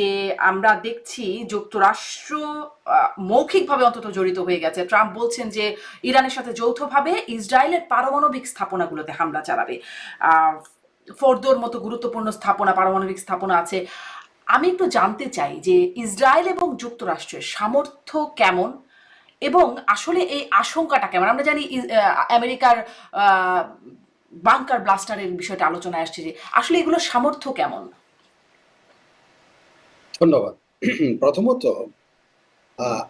যে আমরা দেখছি যুক্তরাষ্ট্র মৌখিকভাবে অন্তত জড়িত হয়ে গেছে। ট্রাম্প বলছেন যে ইরানের সাথে যৌথভাবে ইসরায়েলের পারমাণবিক স্থাপনাগুলোতে হামলা চালাবে। ফোর্দোর মতো গুরুত্বপূর্ণ স্থাপনা, পারমাণবিক স্থাপনা আছে। আমি একটু জানতে চাই যে ইসরায়েল এবং যুক্তরাষ্ট্রের সামর্থ্য কেমন এবং আসলে এই আশঙ্কাটা কেমন। আমরা জানি আমেরিকার বাংকার ব্লাস্টারের বিষয়টা আলোচনায় আসছে, যে আসলে এগুলোর সামর্থ্য কেমন। ধন্যবাদ। প্রথমত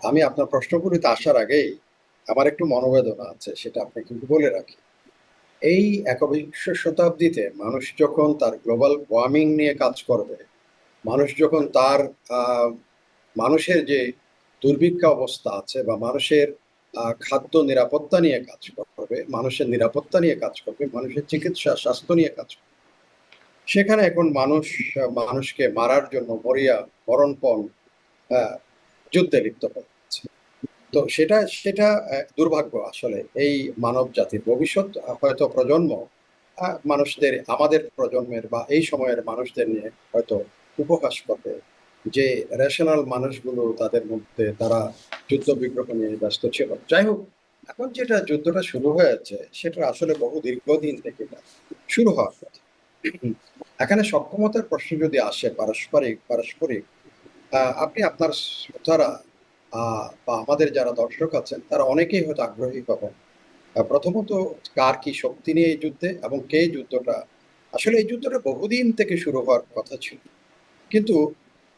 আমি আপনার প্রশ্নগুলিতে আসার আগেই আমার একটু মনোবেদনা আছে, সেটা আপনাকে কিন্তু বলে রাখি। এই একবিংশ শতাব্দীতে মানুষ যখন তার গ্লোবাল ওয়ার্মিং নিয়ে কাজ করবে, মানুষ যখন তার মানুষের যে দুর্ভিক্ষ অবস্থা আছে বা মানুষের খাদ্য নিরাপত্তা নিয়ে কাজ করবে, মানুষের নিরাপত্তা নিয়ে কাজ করবে, মানুষের চিকিৎসা স্বাস্থ্য নিয়ে কাজ করবে, সেখানে এখন মানুষকে মারার জন্য মরিয়া মরণপণ যুদ্ধে লিপ্ত হচ্ছে। তো সেটা সেটা দুর্ভাগ্য আসলে এই মানব জাতির ভবিষ্যৎ হয়তো প্রজন্ম মানুষদের, আমাদের প্রজন্মের বা এই সময়ের মানুষদের নিয়ে হয়তো উপহাস করবে যে রেশনাল মানুষগুলো তাদের মধ্যে তারা যুদ্ধ বিগ্রহ নিয়ে ব্যস্ত ছিল। যাই হোক, এখন যেটা যুদ্ধটা শুরু হয়েছে সেটা আসলে বহু দীর্ঘদিন থেকে শুরু হওয়ার কথা। এখানে সক্ষমতার প্রশ্ন যদি আসে, পারস্পরিক পারস্পরিক আপনি আপনার শ্রোতারা বা আমাদের যারা দর্শক আছেন তারা অনেকেই হয়তো আগ্রহী হবেন প্রথমত কার কি শক্তি নিয়ে এই যুদ্ধে, এবং কে যুদ্ধটা, আসলে এই যুদ্ধটা বহুদিন থেকে শুরু হওয়ার কথা ছিল, কিন্তু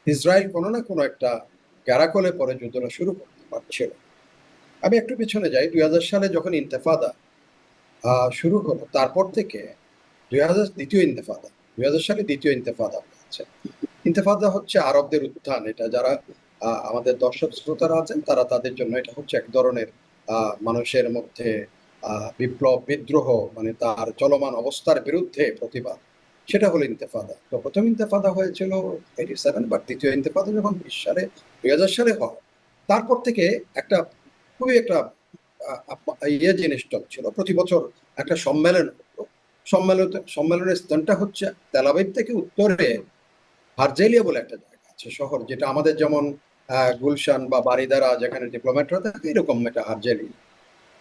ইসরায়েল কোনো না কোনো একটা গ্যারাকলে পরে যুদ্ধটা শুরু করতে পারছিল। আমি একটু পিছনে যাই, 2000 সালে যখন ইন্তেফাদা শুরু হলো, তারপর থেকে 2000 দ্বিতীয় ইন্তেফাদা, 2000 সালে দ্বিতীয় ইন্তেফাদা হচ্ছে। ইন্তেফাদা হচ্ছে আরবদের উত্থান। এটা যারা আমাদের দর্শক শ্রোতারা আছেন তারা, তাদের জন্য এটা হচ্ছে এক ধরনের মানুষের মধ্যে বিপ্লব, বিদ্রোহ, মানে তার চলমান অবস্থার বিরুদ্ধে প্রতিবাদ, সেটা হলো ইন্তেফাদা। তো প্রথম ইন্তেফাদা হয়েছিল 87, বাট দ্বিতীয় ইন্তেফাদা যখন 2000 সালে হয়, তারপর থেকে একটা খুবই একটা জিনিস চলছিল। প্রতি বছর একটা সম্মেলন হতো। সম্মেলনের স্থানটা হচ্ছে তেল আবিব থেকে উত্তরে হারজেলিয়া বলে একটা জায়গা আছে, শহর, যেটা আমাদের যেমন গুলশান বা বারিদারা যেখানে ডিপ্লোম্যাটরা থাকে, এরকম একটা হারজেলিয়া।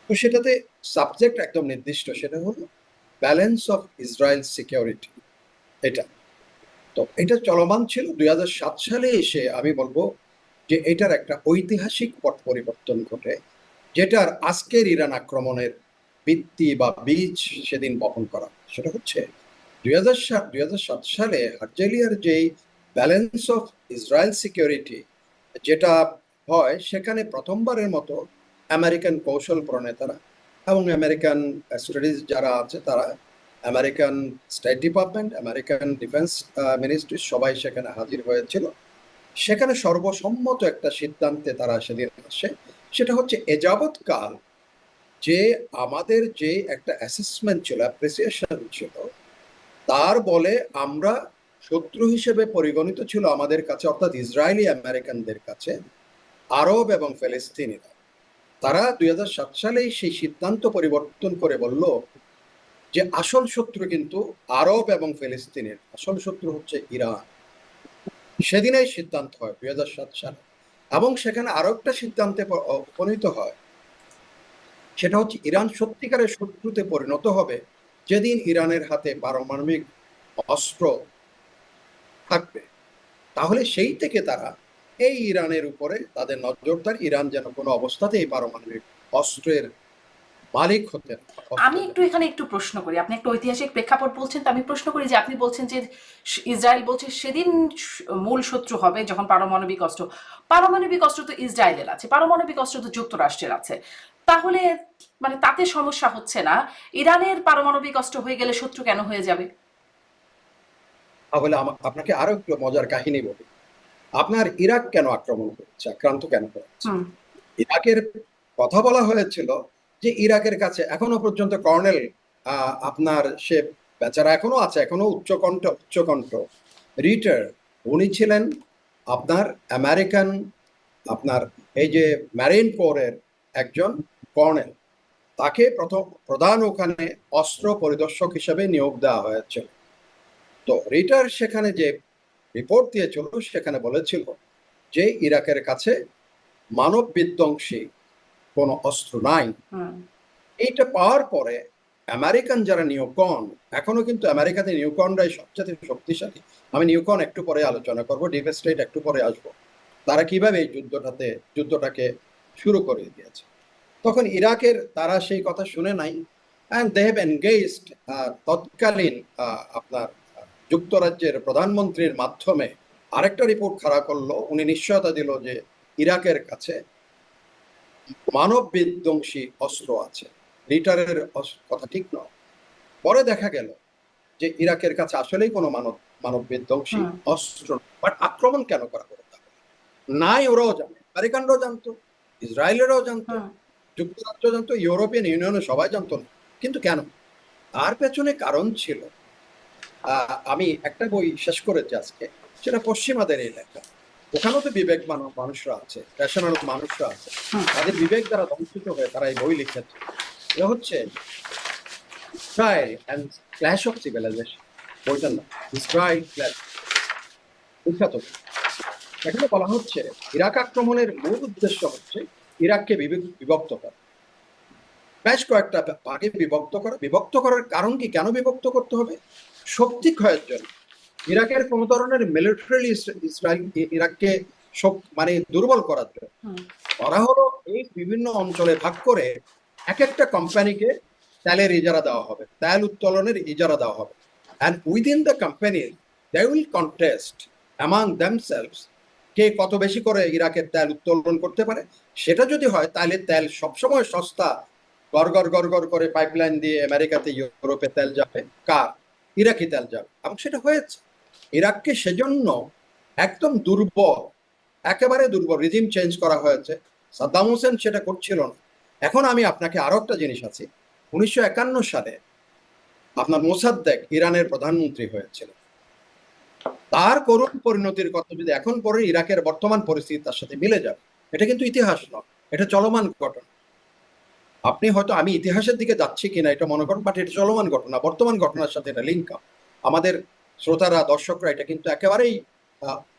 তো সেটাতে সাবজেক্ট একদম নির্দিষ্ট, সেটা হলো ব্যালেন্স অফ ইসরায়েল সিকিউরিটি। এটা তো এটা চলমান ছিল 2007 সালে এসে আমি বলবো যে এটার একটা ঐতিহাসিক পট পরিবর্তন ঘটে, যেটার আজকের ইরান আক্রমণের ভিত্তি বা বীজ সেদিন বপন করা। সেটা হচ্ছে 2007 সালে হার্জেলিয়ার যেই ব্যালেন্স অফ ইসরায়েল সিকিউরিটি যেটা হয়, সেখানে প্রথমবারের মতো আমেরিকান কৌশল প্রণেতারা এবং আমেরিকান স্টাডিজ যারা আছে তারা, American state department, American defence ministry, সবাই সেখানে হাজির হয়েছিল। সেখানে সর্বসম্মত একটা সিদ্ধান্তে তারা সেদিন আসে, সেটা হচ্ছে এযাবৎকাল যে আমাদের যে একটা অ্যাসেসমেন্ট ছিল, অ্যাপ্রিসিয়েশন ছিল, তার বলে আমরা শত্রু হিসেবে পরিগণিত ছিল আমাদের কাছে, অর্থাৎ ইসরায়েলি আমেরিকানদের কাছে আরব এবং ফিলিস্তিনিরা। তারা 2007 সালেই সেই সিদ্ধান্ত পরিবর্তন করে বলল যে আসল শত্রু কিন্তু আরব এবং ফিলিস্তিনের, আসল শত্রু হচ্ছে ইরান। সেদিনেই সিদ্ধান্ত হয় 2007 সালে, এবং সেখানে আরো একটা সিদ্ধান্তে উপনীত হয়, সেটা হচ্ছে ইরান সত্যিকারের শত্রুতে পরিণত হবে যেদিন ইরানের হাতে পারমাণবিক অস্ত্র থাকবে। তাহলে সেই থেকে তারা এই ইরানের উপরে তাদের নজরদারি, ইরান যেন কোনো অবস্থাতেই পারমাণবিক অস্ত্রের মালিক হতে না। আমি একটু এখানে একটু প্রশ্ন করি, আপনি একটা ঐতিহাসিক প্রেক্ষাপট বলছেন, তো আমি প্রশ্ন করি যে আপনি বলছেন যে ইসরায়েল বলছে সেদিন মূল শত্রু হবে যখন পারমাণবিক অস্ত্র। পারমাণবিক অস্ত্র তো ইসরায়েলের আছে, পারমাণবিক অস্ত্র তো যুক্তরাষ্ট্রের আছে। তাহলে মানে তাতে সমস্যা হচ্ছে না, ইরানের পারমাণবিক অস্ত্র হয়ে গেলে শত্রু কেন হয়ে যাবে? তাহলে আপনাকে আরো একটু মজার কাহিনী বলি। আপনার ইরাক কেন আক্রমণ করেছে, আক্রান্ত কেন করেছে? হুম। ইরাকের কথা বলা হয়েছিল যে ইরাকের কাছে এখনো পর্যন্ত কর্নেল, আপনার সে বেচারা এখনো আছে, এখনো উচ্চকণ্ঠ রিটার, উনি ছিলেন আপনার আমেরিকান, আপনার এই যে ম্যারিন কোরের একজন কর্নেল। তাকে প্রধান ওখানে অস্ত্র পরিদর্শক হিসেবে নিয়োগ দেওয়া হয়েছিল। তো রিটার সেখানে যে রিপোর্ট দিয়েছিল সেখানে বলেছিল যে ইরাকের কাছে মানব বিধ্বংসী কোনো অস্ত্র নাই। হুম এইটা পাওয়ার পরে আমেরিকান যারা নিউকন, এখনো কিন্তু আমেরিকাতে নিউকনরাই সবচেয়ে শক্তিশালী। আমি নিউকন একটু পরে আলোচনা করব, ডিপ স্টেট একটু পরে আসবো, তারা কিভাবে এই যুদ্ধটাকে শুরু করে দিয়েছে। তখন ইরাকের তারা সেই কথা শুনে নাই, অ্যান্ড দে হ্যাভ এনগেজড তৎকালীন আপনার যুক্তরাজ্যের প্রধানমন্ত্রীর মাধ্যমে আরেকটা রিপোর্ট খাড়া করলো। উনি নিশ্চয়তা দিল যে ইরাকের কাছে মানব বিধ্বংসী অস্ত্র আছে। রিটারের কথা ঠিক নয়। পরে দেখা গেল যে ইরাকের কাছে আসলেই কোনো মানব বিধ্বংসী হুম অস্ত্র, বাট আক্রমণ কেন করা হলো নাই ওরাও জানে, আমেরিকানরাও জানতো, ইসরায়েলেরও জানতো, হুম যুক্তরাষ্ট্র জানতো, ইউরোপিয়ান ইউনিয়নে সবাই জানতো না। কিন্তু কেন? তার পেছনে কারণ ছিল। আমি একটা বই শেষ করেছি আজকে, সেটা পশ্চিমাদের এই লেখা। ওখানেও তো বিবেকবান মানুষরা আছে, রেশনাল মানুষরা আছে, হুম তাদের বিবেক দ্বারা ধ্বংসিত হয়ে তারা এই বই লিখেছে। এটা হচ্ছে Israel and clash of civilisation, বইটার নাম ইসরায়েল ক্ল্যাশ, বিখ্যাত। এখানে বলা হচ্ছে ইরাক আক্রমণের মূল উদ্দেশ্য হচ্ছে ইরাককে বিভক্ত করা, বেশ কয়েকটা ভাগে বিভক্ত করার কারণ কি, কেন বিভক্ত করতে হবে? শক্তি ক্ষয়ের জন্য। ইরাকের কোন ধরনের মিলিটারি ইসরায়েল ইরাককে মানে দুর্বল করার জন্য হুম করা হলো। এই বিভিন্ন অঞ্চলে ভাগ করে এক একটা কোম্পানিকে তেলের ইজারা দেওয়া হবে, তেল উত্তোলনের ইজারা দেওয়া হবে, and within the company they will contest among themselves কে কত বেশি করে ইরাকের তেল উত্তোলন করতে পারে। সেটা যদি হয় তাহলে তেল সবসময় সস্তা, গড় করে পাইপলাইন দিয়ে আমেরিকাতে ইউরোপে তেল যাবে, কার? ইরাকি তেল যাবে। এবং সেটা হয়েছে। ইরাককে সেজন্য একদম দুর্বল, একেবারে দুর্বল রিজিম চেঞ্জ করা হয়েছে। সাদ্দাম হোসেন সেটা করছিল না। এখন আমি আপনাকে আরো একটা জিনিস আছে, 1951 সালে আপনার মোসাদ্দেক ইরানের প্রধানমন্ত্রী হয়েছিল। তার করুণ পরিণতির কথা যদি এখন পরে ইরাকের বর্তমান পরিস্থিতি তার সাথে মিলে যাবে। এটা কিন্তু ইতিহাস নয়, এটা চলমান ঘটনা। আপনি হয়তো আমি ইতিহাসের দিকে যাচ্ছি কিনা এটা মনে করেন, বাট এটা চলমান ঘটনা, বর্তমান ঘটনার সাথে এটা লিঙ্ক আপ। আমাদের শ্রোতারা, দর্শকরা এটা কিন্তু একেবারেই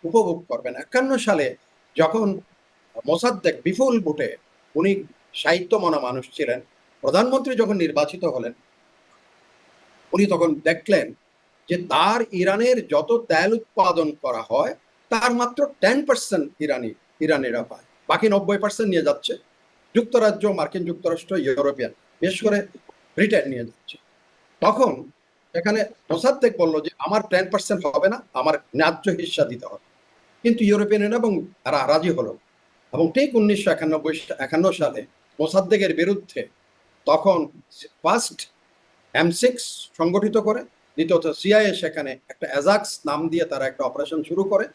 উপভোগ করবেন। 51 সালে যখন মোসাদ্দেক বিপুল ভোটে, উনি সাহিত্যমনা মানুষ ছিলেন, প্রধানমন্ত্রী যখন নির্বাচিত হলেন, উনি তখন দেখলেন যে তার ইরানের যত তেল উৎপাদন করা হয় তার মাত্র 10% ইরানিরা পায়, বাকি 90% নিয়ে যাচ্ছে যুক্তরাজ্য, মার্কিন যুক্তরাষ্ট্র, ইউরোপিয়ান, বিশেষ করে ব্রিটেন নিয়ে যাচ্ছে। তখন এখানে মোসাদ্দেক বলল যে আমার 10% হবে না, আমার ন্যায্য হিস্সা দিতে হবে। কিন্তু ইউরোপিয়ান এবং তারা রাজি হলো। এবং ঠিক 1991 সালে মোসাদ্দেকের বিরুদ্ধে তখন ফার্স্ট M6 সংগঠিত করে, দ্বিতীয়ত সিআইএ সেখানে একটা অ্যাজাক্স নাম দিয়ে তারা একটা অপারেশন শুরু করে।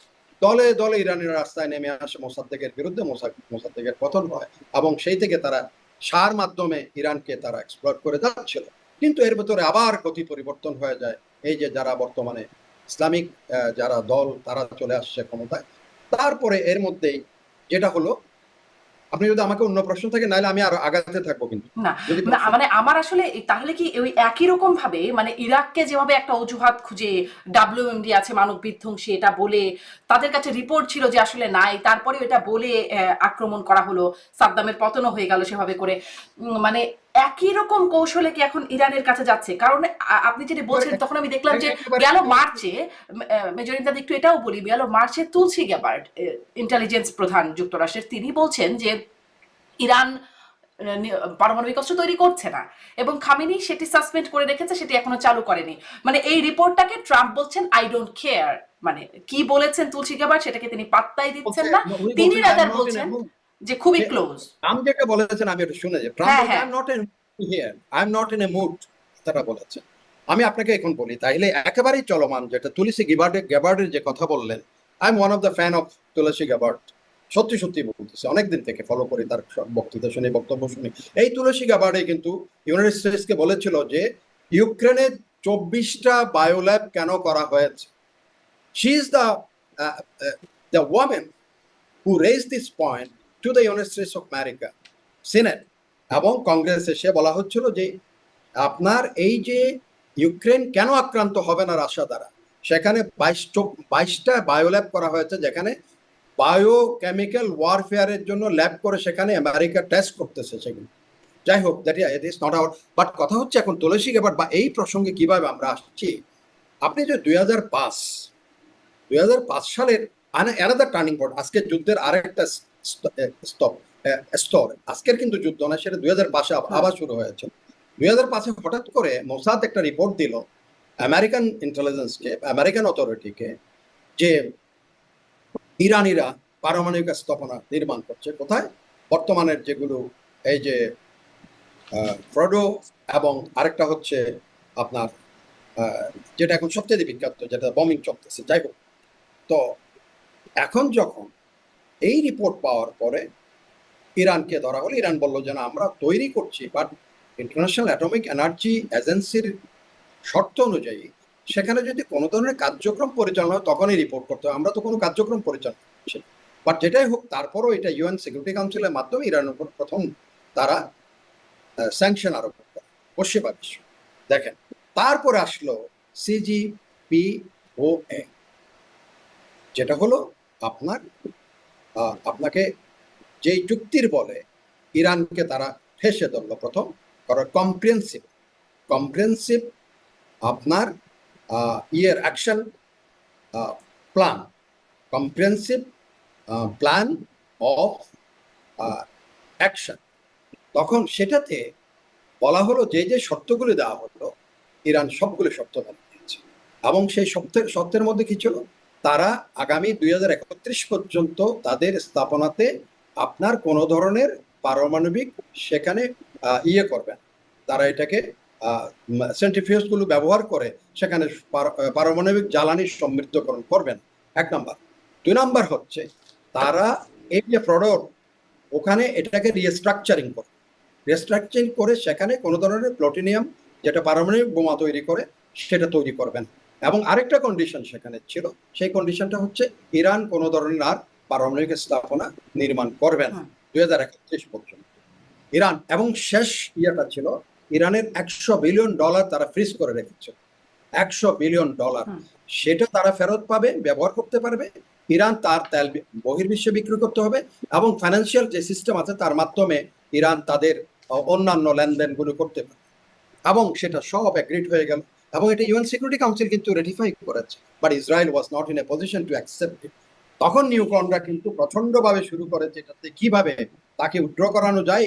দলে দলে ইরানের রাস্তায় নেমে আসে মোসাদ্দেকের বিরুদ্ধে, মোসাদ্দেকের পতন হয় এবং সেই থেকে তারা সার মাধ্যমে ইরানকে তারা এক্সপ্লয়েট করে যাচ্ছিল। কিন্তু এর ভেতরে আবার গতি পরিবর্তন হয়ে যায়। এই যে যারা বর্তমানে ইসলামিক যারা দল, তারা চলে আসছে ক্ষমতায়। তারপরে এর মধ্যেই যেটা হলো, আপনি যদি আমাকে অন্য প্রশ্ন থাকে, নাহলে আমি আরো আগাতে থাকবো। কিন্তু না যদি না মানে আমার আসলে তাহলে কি ওই একই রকম ভাবে মানে ইরাককে যেভাবে একটা অজুহাত খুঁজে ডাব্লিউএমডি আছে মানব বিধ্বংসী এটা বলে তাদের কাছে রিপোর্ট ছিল যে আসলে নাই, তারপরে এটা বলে আক্রমণ করা হলো, সাদ্দামের পতনও হয়ে গেল সেভাবে করে, মানে একই রকম কৌশলে কি এখন ইরানের কাছে যাচ্ছে? কারণ আপনি যেটা বলছেন তখন আমি দেখলাম যে গেল মার্চে, মেজর ইমদাদ একটু এটাও বলি, গেল মার্চে তুলসী গ্যাবার্ড ইন্টেলিজেন্স প্রধান যুক্তরাষ্ট্রের, তিনি বলছেন যে ইরান পারমাণবিক অস্ত্র তৈরি করছে না এবং খামেনি সেটি সাসপেন্ড করে রেখেছে, সেটি এখনো চালু করেনি। মানে এই রিপোর্টটাকে ট্রাম্প বলছেন আই ডোন্ট কেয়ার, মানে কি বলেছেন তুলসী গ্যাবার্ড সেটাকে তিনি পাত্তাই দিচ্ছেন না। তিনি রাদার বলছেন যে খুবই ক্লোজ। ট্রাম্প যেটা বলেছেন আমি এটা শুনেছি, ট্রাম্প বলছে I am not in here, I am not in a mood, তারা বলেছেন। আমি আপনাকে এখন বলি তাইলে একেবারেই চলমান যেটা তুলসী গ্যাবার্ডের যে কথা বললেন, I am one of the fan of Tulsi Gabbard. সত্যি সত্যি বলতেছে, অনেকদিন থেকে ফলো করি তার বক্তৃতা শুনি, বক্তব্য শুনি। এই তুলসী গ্যাবার্ডে কিন্তু ইউনাইটেড স্টেটসকে বলেছিল যে ইউক্রেনে 24টা বায়োল্যাব কেন করা হয়েছে। She is the women who raised this point to the United States of America Senate এবং কংগ্রেসে। সে বলা হচ্ছিল যে আপনার এই যে ইউক্রেন কেন আক্রান্ত হবে না রাশিয়া দ্বারা, সেখানে 22টা বায়োল্যাব করা হয়েছে, যেখানে বায়োকেমিক্যাল ওয়ারফেয়ারের জন্য ল্যাব করে সেখানে আমেরিকা টেস্ট করতেছে সেগুলো। যাই হোক, that is not our, but কথা হচ্ছে এখন তুলসী গ্যাবার্ড বা এই প্রসঙ্গে কিভাবে আমরা আসছি। আপনি যে 2005 সালের অ্যানাদার টার্নিং পয়েন্ট, আজকের যুদ্ধের আরেকটা স্তর, আজকের কিন্তু যুদ্ধ না, সেটা 2005 আবার শুরু হয়েছে। 2005 হঠাৎ করে মোসাদ একটা রিপোর্ট দিল আমেরিকান ইন্টেলিজেন্সকে, আমেরিকান অথরিটিকে, যে ইরানিরা পারমাণবিক স্থাপনা নির্মাণ করছে। কোথায়? বর্তমানের যেগুলো, এই যে ফ্রডো, এবং আরেকটা হচ্ছে আপনার যেটা এখন সবচেয়ে বিখ্যাত, যেটা বমিং চলতেছে। যাই হোক, তো এখন যখন এই রিপোর্ট পাওয়ার পরে ইরানকে ধরা হলো, ইরান বললো যে না, আমরা তৈরি করছি, বাট ইন্টারন্যাশনাল অ্যাটমিক এনার্জি এজেন্সির শর্ত অনুযায়ী সেখানে যদি কোনো ধরনের কার্যক্রম পরিচালনা হয় তখনই রিপোর্ট করতে হবে। আমরা তো কোনো কার্যক্রম পরিচালনা করছি, বাট যেটাই হোক, তারপরও এটা ইউএন সিকিউরিটি কাউন্সিলের মাধ্যমে ইরানের উপর প্রথম তারা স্যাংশন আরোপ করে পশ্চিমা বিশ্ব। দেখেন, তারপরে আসলো সিজিপিওএ, যেটা হলো আপনাকে যেই চুক্তির বলে ইরানকে তারা ঠেসে ধরলো প্রথম, কারণ কম্প্রিহেনসিভ আপনার action plan, comprehensive plan of action. তখন সেটাতে বলা হলো যে যে শর্তগুলি দেওয়া হলো, ইরান সবগুলো শর্ত মেনে নিয়েছে। এবং সেই শর্তের মধ্যে কি ছিল? তারা আগামী 2031 পর্যন্ত তাদের স্থাপনাতে আপনার কোনো ধরনের পারমাণবিক সেখানে করবেন, তারা এটাকে সেন্ট্রিফিউজ গুলো ব্যবহার করে সেখানে পারমাণবিক জ্বালানি সমৃদ্ধকরণ করবেন, 1 নাম্বার। 2 নাম্বার হচ্ছে তারা এই যে প্রোডাক্ট, ওখানে এটাকে রিস্ট্রাকচারিং করে সেখানে কোনো ধরনের প্লুটোনিয়াম, যেটা পারমাণবিক বোমা তৈরি করে, সেটা তৈরি করবেন। এবং আরেকটা কন্ডিশন সেখানে ছিল, সেই কন্ডিশনটা হচ্ছে ইরান কোনো ধরনের আর পারমাণবিক স্থাপনা নির্মাণ করবে না 2031 পর্যন্ত ইরান। এবং শেষ ইয়েটা ছিল ইরানের $100 বিলিয়ন তারা ফ্রিজ করে রেখেছে, $100 বিলিয়ন, সেটা তারা ফেরত পাবে, ব্যবহার করতে পারবে। ইরান তার তেল বহির্বিশ্বে বিক্রি করতে হবে, এবং ফাইন্যান্সিয়াল যে সিস্টেম আছে তার মাধ্যমে ইরান তাদের অন্যান্য লেনদেনগুলো করতে পারে। এবং সেটা সব এগ্রিড হয়ে গেল, এবং এটা ইউএন সিকিউরিটি কাউন্সিল কিন্তু রেটিফাই করেছে, but Israel was not in A position to accept it. তখন নিউকনরা কিন্তু প্রচন্ডভাবে শুরু করেছে এটাতে কিভাবে তাকে উইথড্র করানো যায়,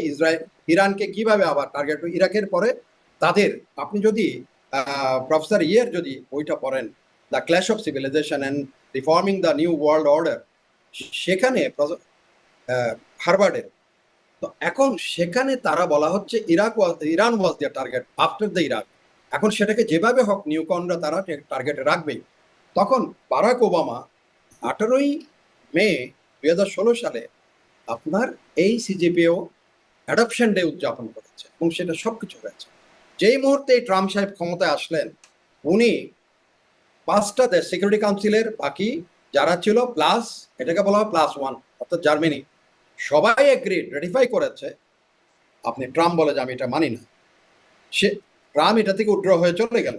ইরানকে কিভাবে আবার টার্গেট। ইরাকের পরে তাদের, আপনি যদি প্রফেসর যদি বইটা পড়েন, the clash of civilisation and reforming the new world order, সেখানে হার্ভার্ডের, তো এখন সেখানে তারা বলা হচ্ছে Iran was their target after the Iraq. এখন সেটাকে যেভাবে হোক নিউকনরা তারা টার্গেটে রাখবেই। তখন বারাক ওবামা 18ই মে 2016 সালে আপনার এই সিজিপিও অ্যাডপশন ডে উদযাপন করেছে, এবং সেটা সবকিছু হয়েছে। যেই মুহূর্তে ট্রাম্প সাহেব ক্ষমতায় আসলেন, উনি 5টা দেশ সিকিউরিটি কাউন্সিলের বাকি যারা ছিল প্লাস, এটাকে বলা হয় +1, অর্থাৎ জার্মানি, সবাই এগ্রিড, রেটিফাই করেছে। আপনি ট্রাম্প বলে যে আমি এটা মানি না, সে ট্রাম্প এটা থেকে উইথড্র হয়ে চলে গেল।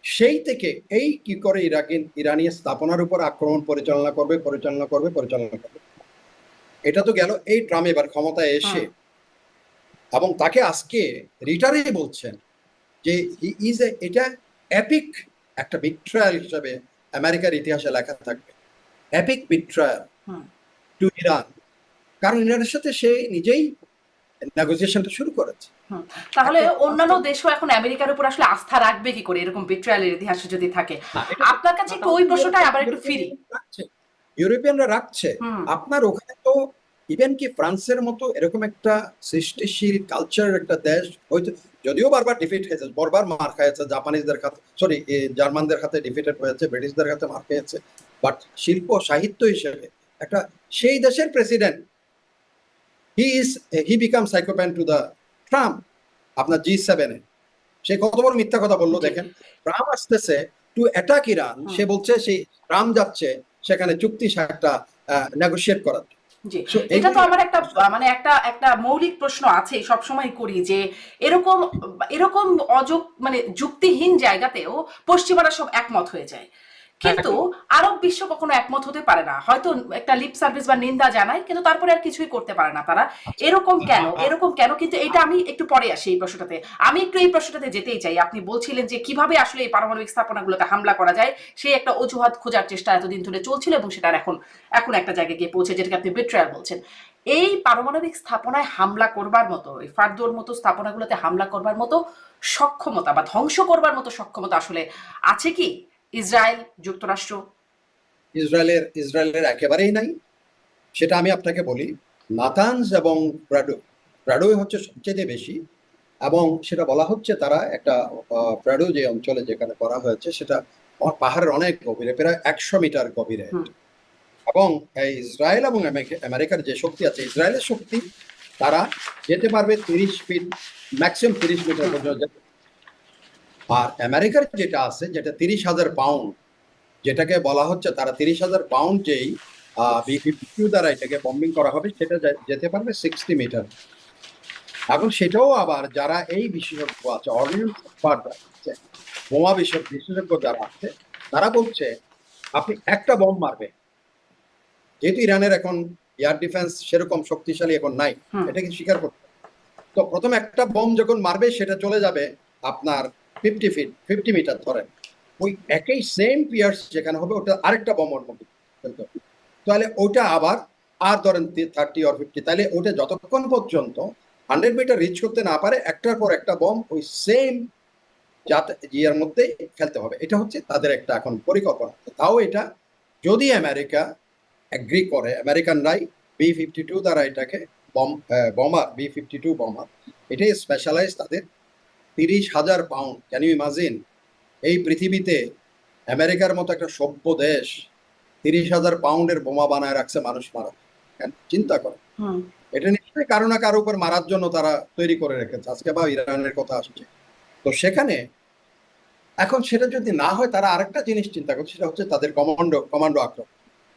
সেই থেকে এই কি করে ইরানি স্থাপনার উপর আক্রমণ পরিচালনা করবে, এটা তো গেল। এই ট্রাম্প এবার ক্ষমতায় এসে, এবং তাকে আজকে রিটারে বলছেন যে এটা এপিক একটা বিট্রায়াল হিসেবে আমেরিকার ইতিহাসে লেখা থাকবে, এপিক বিট্রায়াল টু ইরান, কারণ ইরানের সাথে সে নিজেই নেগোসিয়েশনটা শুরু করেছে। তাহলে অন্যান্য দেশও এখন আমেরিকার উপর আসলে আস্থা রাখবে কি করে এরকম বিট্রায়ালের ইতিহাসে যদি থাকে? আপনার কাছে একটু ওই প্রশ্নটাই আবার একটু ফিরি। ইউরোপিয়ানরা রাখছে, আপনার ওখানে তো ইভেন কি ফ্রান্সের মতো এরকম একটা সৃষ্টিশীল কালচারের একটা দেশ, হয়তো যদিও বারবার ডিফিট হয়েছে, বারবার মার খাইছে, জাপানিজদের হাতে, জার্মানদের হাতে ডিফিটেড হয়েছে, ব্রিটিশদের হাতে মার খেয়েছে, বাট শিল্প সাহিত্য হিসেবে একটা সেই দেশের president, he became sycophant to the Trump. আপনার G7 সে কত বড় মিথ্যা কথা বললো দেখেন। ট্রাম্প আসতেছে টু অ্যাটাক ইরান, সে বলছে সেই ট্রাম্প যাচ্ছে সেখানে চুক্তি একটা নেগোশিয়েট করার। এটা তো আমার একটা মানে একটা মৌলিক প্রশ্ন আছে, সবসময় করি, যে এরকম মানে যুক্তিহীন জায়গাতেও পশ্চিমারা সব একমত হয়ে যায়, কিন্তু আরব বিশ্ব কখনো একমত হতে পারে না, হয়তো একটা লিপ সার্ভিস বা নিন্দা জানায়, কিন্তু তারপরে আর কিছুই করতে পারে না তারা। এরকম কেন, এরকম কেন? কিন্তু এটা আমি একটু পরে আসি এই প্রশ্নটাতে। আমি একটু এই প্রশ্নটাতে যেতেই চাই। আপনি বলছিলেন যে কিভাবে আসলে এই পারমাণবিক স্থাপনাগুলোতে হামলা করা যায়, সেই একটা অজুহাত খোঁজার চেষ্টা এতদিন ধরে চলছিল, এবং সেটা এখন এখন একটা জায়গায় গিয়ে পৌঁছে, যেটাকে আপনি বিট্রায়াল বলছেন। এই পারমাণবিক স্থাপনায় হামলা করবার মতো, এই ফার্দোর মতো স্থাপনাগুলোতে হামলা করবার মতো সক্ষমতা বা ধ্বংস করবার মতো সক্ষমতা আসলে আছে কি ইসরায়েল, যুক্তরাষ্ট্র? ইসরায়েলের একেবারেই নাই। সেটা আমি আপনাকে বলি, নাতানজ এবং প্রাডোই হচ্ছে সবচেয়ে বেশি, এবং সেটা বলা হচ্ছে তারা একটা প্রাডো যে অঞ্চলে যেখানে করা হয়েছে সেটা পাহাড়ের অনেক গভীরে, প্রায় 100 মিটার গভীরে। এবং এই ইসরায়েল এবং আমেরিকার যে শক্তি আছে, ইসরায়েলের শক্তি তারা যেতে পারবে 30 ফিট, ম্যাক্সিমাম 30 মিটার পর্যন্ত। আর আমেরিকার যেটা আছে, যেটা 30,000 পাউন্ড, যেটাকে বলা হচ্ছে তারা 30,000 পাউন্ড যেই B-52 দ্বারা এটাকে বম্বিং করা হবে, সেটা যেতে পারবে 60 মিটার। এখন সেটাও আবার যারা এই বিশেষজ্ঞ আছে, অর্ডিন্যান্স আছে, বোমা বিশেষজ্ঞ যারা আছে, তারা বলছে আপনি একটা বম মারবে, যেহেতু ইরানের এখন এয়ার ডিফেন্স সেরকম শক্তিশালী এখন নাই, এটাকে স্বীকার করতে। তো প্রথম একটা বম যখন মারবে সেটা চলে যাবে আপনার 50 মিটার ধরেন, ওই একই সেম পিয়ার্স যেখানে হবে ওটা আরেকটা বমের মধ্যে ফেলতে হবে। তাহলে ওটা আবার আর ধরেন 30 or 50, তাহলে ওটা যতক্ষণ পর্যন্ত 100 মিটার রিচ করতে না পারে, একটার পর একটা বম ওই সেম ইয়ের মধ্যে ফেলতে হবে। এটা হচ্ছে তাদের একটা এখন পরিকল্পনা। তাও এটা যদি আমেরিকা এগ্রি করে, আমেরিকানরাই B-52 দ্বারা এটাকে বোমার B-52 বোমার, এটাই স্পেশালাইজ তাদের। 30,000 পাউন্ড, ক্যান ইউ ইমাজিন? এই পৃথিবীতে আমেরিকার মতো একটা সভ্য দেশ 30,000 পাউন্ডের বোমা বানায় রাখছে মানুষ মারা। চিন্তা করে, এটা নিশ্চয়ই কারো না কারো উপর মারার জন্য তারা তৈরি করে রেখেছে। আজকে বা ইরানের কথা আসছে, তো সেখানে এখন সেটা যদি না হয়, তারা আরেকটা জিনিস চিন্তা করছে, সেটা হচ্ছে তাদের কমান্ডো আক্রমণ।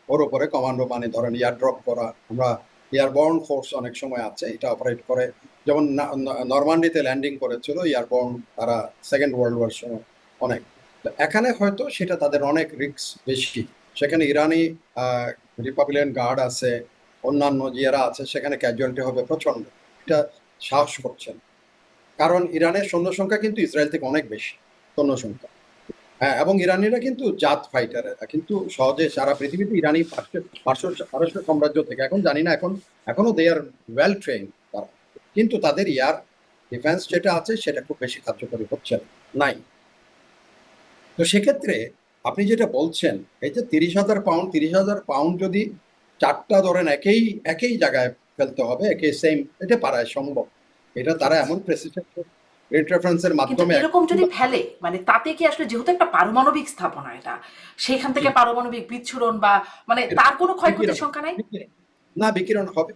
ওর উপরে কমান্ডো মানে ধরেন এয়ার ড্রপ করা। আমরা এয়ারবর্ন ফোর্স অনেক সময় আছে, এটা অপারেট করে, যেমন নরমান্ডিতে ল্যান্ডিং করেছিল এয়ারবর্ন তারা সেকেন্ড ওয়ার্ল্ড ওয়ার সময় অনেক। এখানে হয়তো সেটা তাদের অনেক রিস্ক বেশি। সেখানে ইরানি রিপাবলিকান গার্ড আছে, অন্যান্য যারা আছে, সেখানে ক্যাজুয়ালিটি হবে প্রচন্ড। এটা সাহস করছেন, কারণ ইরানের সৈন্য সংখ্যা কিন্তু ইসরায়েল থেকে অনেক বেশি সৈন্য সংখ্যা। হ্যাঁ, এবং ইরানিরা কিন্তু জাত ফাইটার, কিন্তু সহজে সারা পৃথিবীতে ইরানি পারস্য সাম্রাজ্য থেকে, এখন জানি না, এখনো দে আর ওয়েল ট্রেন তারা, কিন্তু তাদের এয়ার ডিফেন্স যেটা আছে সেটা খুব বেশি কার্যকরী হচ্ছে নাই। তো সেক্ষেত্রে আপনি যেটা বলছেন, এই যে 30,000 পাউন্ড যদি চারটা ধরেন একই জায়গায় ফেলতে হবে, একই সেম, এটা পারায় সম্ভব। এটা তারা এমন প্রেসিডেন্ট ইন্টারফারেন্সের কিন্তু মাধ্যমে এরকম যদি ফেলে, মানে তাতে কি আসলে, যেহেতু একটা পারমাণবিক স্থাপনা এটা, সেখান থেকে পারমাণবিক বিচ্ছুরণ বা মানে তার কোনো ক্ষয়ক্ষতির সংখ্যা নাই? না, বিকিরণ হবে,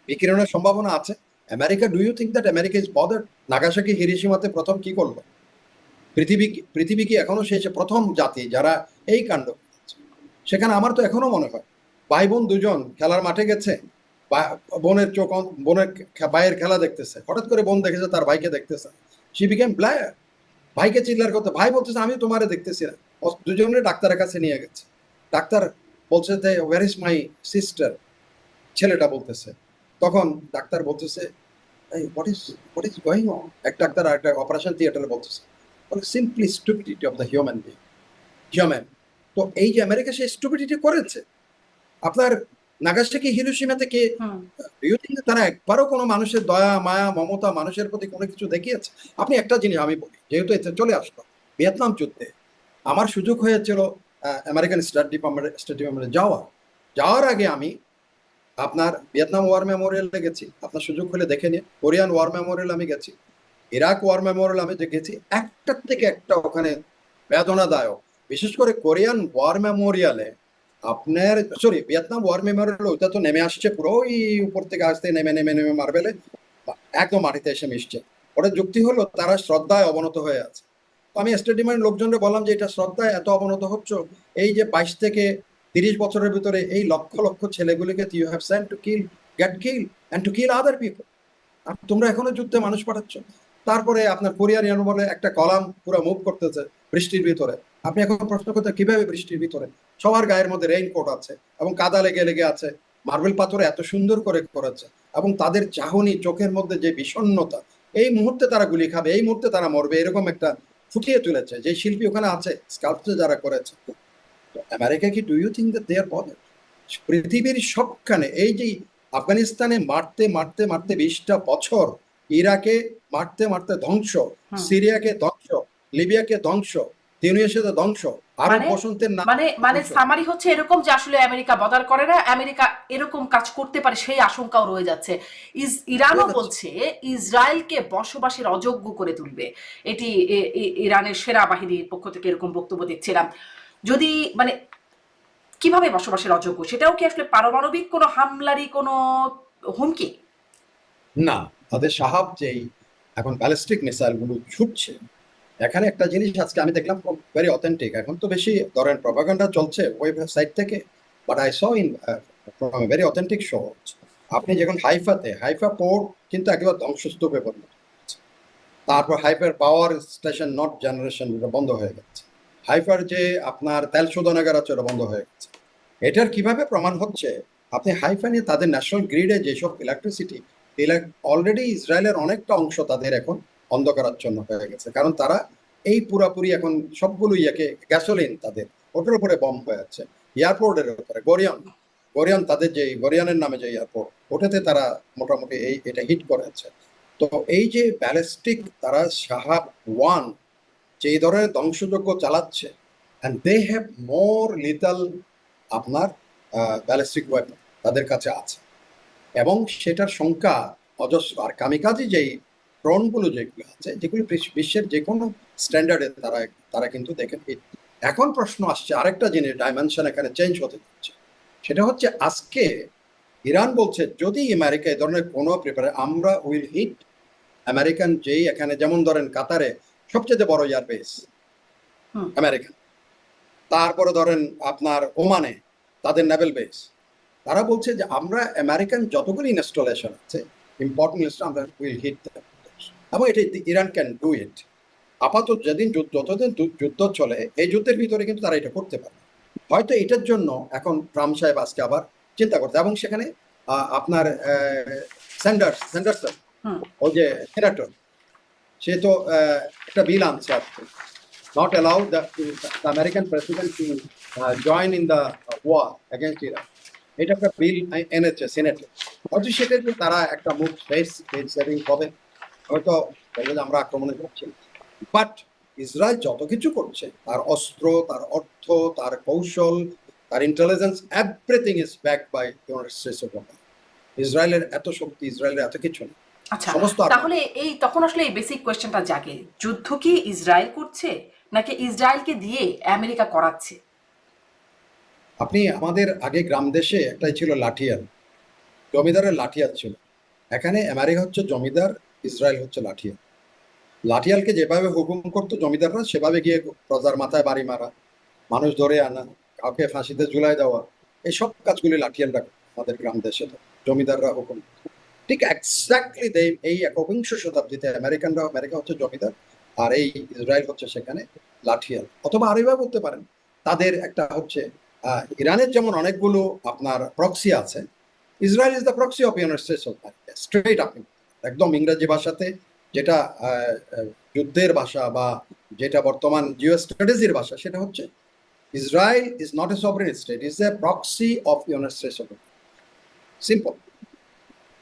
বিকিরণের সম্ভাবনা আছে। America, do you think that America is bothered? Nagasaki হিরোশিমাতে প্রথম কি করলো? পৃথিবী কি এখনো সে প্রথম জাতি যারা এই কাণ্ড? সেখানে আমার তো এখনো মনে হয় ভাই বোন দুজন খেলার মাঠে গেছে, বোনের ভাইয়ের খেলা দেখতেছে, হঠাৎ করে বোন দেখেছে তার ভাইকে দেখতেছে, শি বিকেম ব্লায়ার। ভাইকে চিল্লার করতে, ভাই বলতেছে আমি তোমারে দেখতেছি না। দুজনের ডাক্তারের কাছে নিয়ে গেছে, ডাক্তার বলছে যে ওয়ার ইজ মাই সিস্টার, ছেলেটা বলতেছে। তখন ডাক্তার বলতেছে হোয়াট ইজ গোয়িং অন। এক ডাক্তার আর একটা অপারেশন থিয়েটারে বলতেছে, simply stupidity of the human being, human. তো এই যে আমেরিকা সে স্টুপিডিটি করেছে আপনার নাগাসাকি হিরোশিমা থেকে, তারা একবারও কোনো মানুষের দয়া মায়া মমতা মানুষের প্রতি কোনো কিছু দেখিয়েছে? আপনি একটা জিনিস আমি বলি, যেহেতু এতে চলে আসলো, ভিয়েতনাম যুদ্ধে আমার সুযোগ হয়েছিল আমেরিকান স্টেট ডিপার্টমেন্টে যাওয়ার আগে আমি আপনার ভিয়েতনাম ওয়ার মেমোরিয়ালে গেছি, আপনার সুযোগ হলে দেখে নিয়ে। কোরিয়ান ওয়ার মেমোরিয়াল আমি গেছি, ইরাক ওয়ার মেমোরিয়াল আমি গেছি, একটার থেকে একটা ওখানে বেদনাদায়ক। বিশেষ করে কোরিয়ান ওয়ার মেমোরিয়ালে আপনার, সরি ভিয়েতনাম ওয়ার মেমোরিয়াল, ওইটা তো নেমে আসছে পুরো ওই উপর থেকে আসতে নেমে নেমে নেমে মার্বেলে একদম মাটিতে এসে মিশছে। ওটা যুক্তি হলো তারা শ্রদ্ধায় অবনত হয়ে আছে। তো আমি স্টেট ডিপার্টমেন্ট লোকজনকে বললাম যে এটা শ্রদ্ধায় এত অবনত হচ্ছে, এই যে 22 থেকে 30 বছরের ভিতরে এই লক্ষ লক্ষ ছেলেগুলিকে you have sent to get kill and to kill other people, আর তোমরা এখনো যুদ্ধে মানুষ পাঠাচ্ছ। তারপরে আপনার কোরিয়ান বলে একটা কলাম পুরো মুভ করতেছে বৃষ্টির ভিতরে, আপনি এখন প্রশ্ন করতে কিভাবে বৃষ্টির ভিতরে সবার গায়ের মধ্যে রেইনকোট আছে এবং কাদা লেগে লেগে আছে, মার্বেল পাথরে এত সুন্দর করে করেছে, এবং তাদের চাহনি চোখের মধ্যে যে বিষণ্ণতা, এই মুহূর্তে তারা গুলি খাবে, এই মুহূর্তে তারা মরবে, এরকম একটা ফুটিয়ে তুলেছে যে শিল্পী ওখানে আছে, স্কাল্পচার যারা করেছে। তো আমেরিকা কি, do you think that they are bothered? পৃথিবীর সবখানে এই যে আফগানিস্তানে মারতে মারতে মারতে 20টা বছর, ইরাকে মারতে মারতে ধ্বংস, হুম। সিরিয়াকে ধ্বংস, লিবিয়াকে ধ্বংস, তিউনিসিয়াতে ধ্বংস, আরব মানে বসন্তের নাম মানে মানে ধ্বংস। সামারি হচ্ছে এরকম যে আসলে আমেরিকা বদার করে না, আমেরিকা এরকম কাজ করতে পারে সেই আশঙ্কাও রয়ে যাচ্ছে। ইরানও রয়ে যাচ্ছে। বলছে ইসরায়েলকে বসবাসের অযোগ্য করে তুলবে। এটি ইরানের সেনাবাহিনীর পক্ষ থেকে এরকম বক্তব্য দেখছিলাম। যদি মানে কিভাবে বসবাসের অযোগ্য, সেটাও কি আসলে পারমাণবিক কোনো হামলারই কোনো হুমকি? না, তাদের সাহাব যেই এখন ব্যালিস্টিক মিসাইল গুলো ছুটছে, এখানে একটা জিনিস আজকে আমি দেখলাম ভেরি অথেন্টিক। এখন তো বেশি ধরেন প্রপাগান্ডা চলছে ওয়েবসাইট থেকে, but I saw in very authentic source. আপনি যখন হাইফা পোর্ট কিন্তু একেবারে ধ্বংসস্তূপে পরিণত হয়েছে। তারপর হাইফার পাওয়ার স্টেশন নট জেনারেশন বন্ধ হয়ে গেছে। হাইফার যে আপনার তেল শোধনাগার আছে ওটা বন্ধ হয়ে গেছে। এটার কিভাবে প্রমাণ হচ্ছে, আপনি হাইফা নিয়ে তাদের ন্যাশনাল গ্রিডে যেসব ইলেকট্রিসিটি, অলরেডি ইসরায়েলের অনেকটা অংশ তাদের এখন অন্ধকারাচ্ছন্ন হয়ে গেছে, কারণ তারা এই পুরাপুরি এখন সবগুলো ইয়েকে গ্যাসোলিন তাদের ওটার উপরে বম্ব হয়ে যাচ্ছে। এয়ারপোর্টের উপরে গরিয়ন তাদের যে গরিয়নের নামে যে এয়ারপোর্ট, ওটাতে তারা মোটামুটি এটা হিট করেছে। তো এই যে ব্যালিস্টিক তারা সাহাব ওয়ান যে এই ধরনের ধ্বংসযজ্ঞ চালাচ্ছে, অ্যান্ড দে হ্যাভ মোর লিটাল আপনার ব্যালিস্টিক ওয়েপন তাদের কাছে আছে, এবং সেটার সংখ্যা অজস্র। আর কামিকাজি যেই ড্রোনগুলো যেগুলো আছে, যেগুলো বিশ্বের যে কোনো স্ট্যান্ডার্ডে তারা তারা কিন্তু দেখেন। এখন প্রশ্ন আসছে আরেকটা জিনিস, ডাইমেনশন এখানে চেঞ্জ হতে যাচ্ছে। সেটা হচ্ছে আজকে ইরান বলছে যদি আমেরিকা এই ধরনের কোনো আমরা উইল হিট আমেরিকান, যেই এখানে যেমন ধরেন কাতারে সবচেয়ে বড় এয়ারবেস হুম। আমেরিকান, তারপরে ধরেন আপনার ওমানে তাদের নেভেল বেস, তারা বলছে যে আমরা আমেরিকান যতগুলি ইনস্টলেশন আছে ইম্পর্টেন্ট, আমরা উইল হিট দ্যাম, এবং এটা ইরান ক্যান ডু ইট। আপাতত যতদিন যুদ্ধ চলে, এই যুদ্ধের ভিতরে কিন্তু তারা এটা করতে পারে। হয়তো এটার জন্য এখন ট্রাম্প সাহেব আজকে আবার চিন্তা করতে, এবং সেখানে আপনার স্যান্ডারসন, হুম। ওই যে সেনেটর, সে তো একটা বিল আনছে আজকে, not allow the American president to join in the war against Iran. এটা একটা বিল এনেছে সিনেটে। হয়তো সেটা তারা একটা মুভ ফেস সেভিং হবে, হয়তো বলবে যে আমরা আক্রমণে করছি। বাট ইসরায়েল যত কিছু করছে, তার অস্ত্র, তার অর্থ, তার কৌশল, তার intelligence, everything is backed by United States of America. ইসরায়েলের এত শক্তি, ইসরায়েলের এত কিছু নেই। আচ্ছা, সমস্ত তাহলে এই তখন আসলে এই বেসিক কোয়েশ্চেনটা জাগে, যুদ্ধ কি ইসরায়েল করছে নাকি ইসরায়েলকে দিয়ে আমেরিকা করাচ্ছে? আপনি আমাদের আগে গ্রাম দেশে একটাই ছিল লাঠিয়াল, জমিদারের লাঠিয়াল ছিল। এখানে আমেরিকা হচ্ছে জমিদার, ইসরায়েল হচ্ছে লাঠিয়াল। লাঠিয়ালকে যেভাবে হুকুম করতো জমিদাররা, সেভাবে গিয়ে প্রজার মাথায় বাড়ি মারা, মানুষ ধরে আনা, কাউকে ফাঁসিতে ঝুলাই দেওয়া, এই সব কাজগুলি লাঠিয়ালরা আমাদের গ্রাম দেশে জমিদাররা হুকুম। ঠিক এক্স্যাক্টলি এই একবিংশ শতাব্দীতে আমেরিকা হচ্ছে জমিদার, আর এই ইসরায়েল হচ্ছে সেখানে লাঠিয়াল। অথবা আরেকবার বলতে পারেন, তাদের একটা হচ্ছে ইরানের যেমন অনেকগুলো আপনার প্রক্সি আছে, Israel is the proxy of United States of America. Straight আপনি একদম ইংরেজি ভাষাতে, যেটা যুদ্ধের ভাষা বা যেটা বর্তমান জিও স্ট্র্যাটেজির ভাষা, সেটা হচ্ছে Israel is not a sovereign state, is a proxy of United States of America. Simple.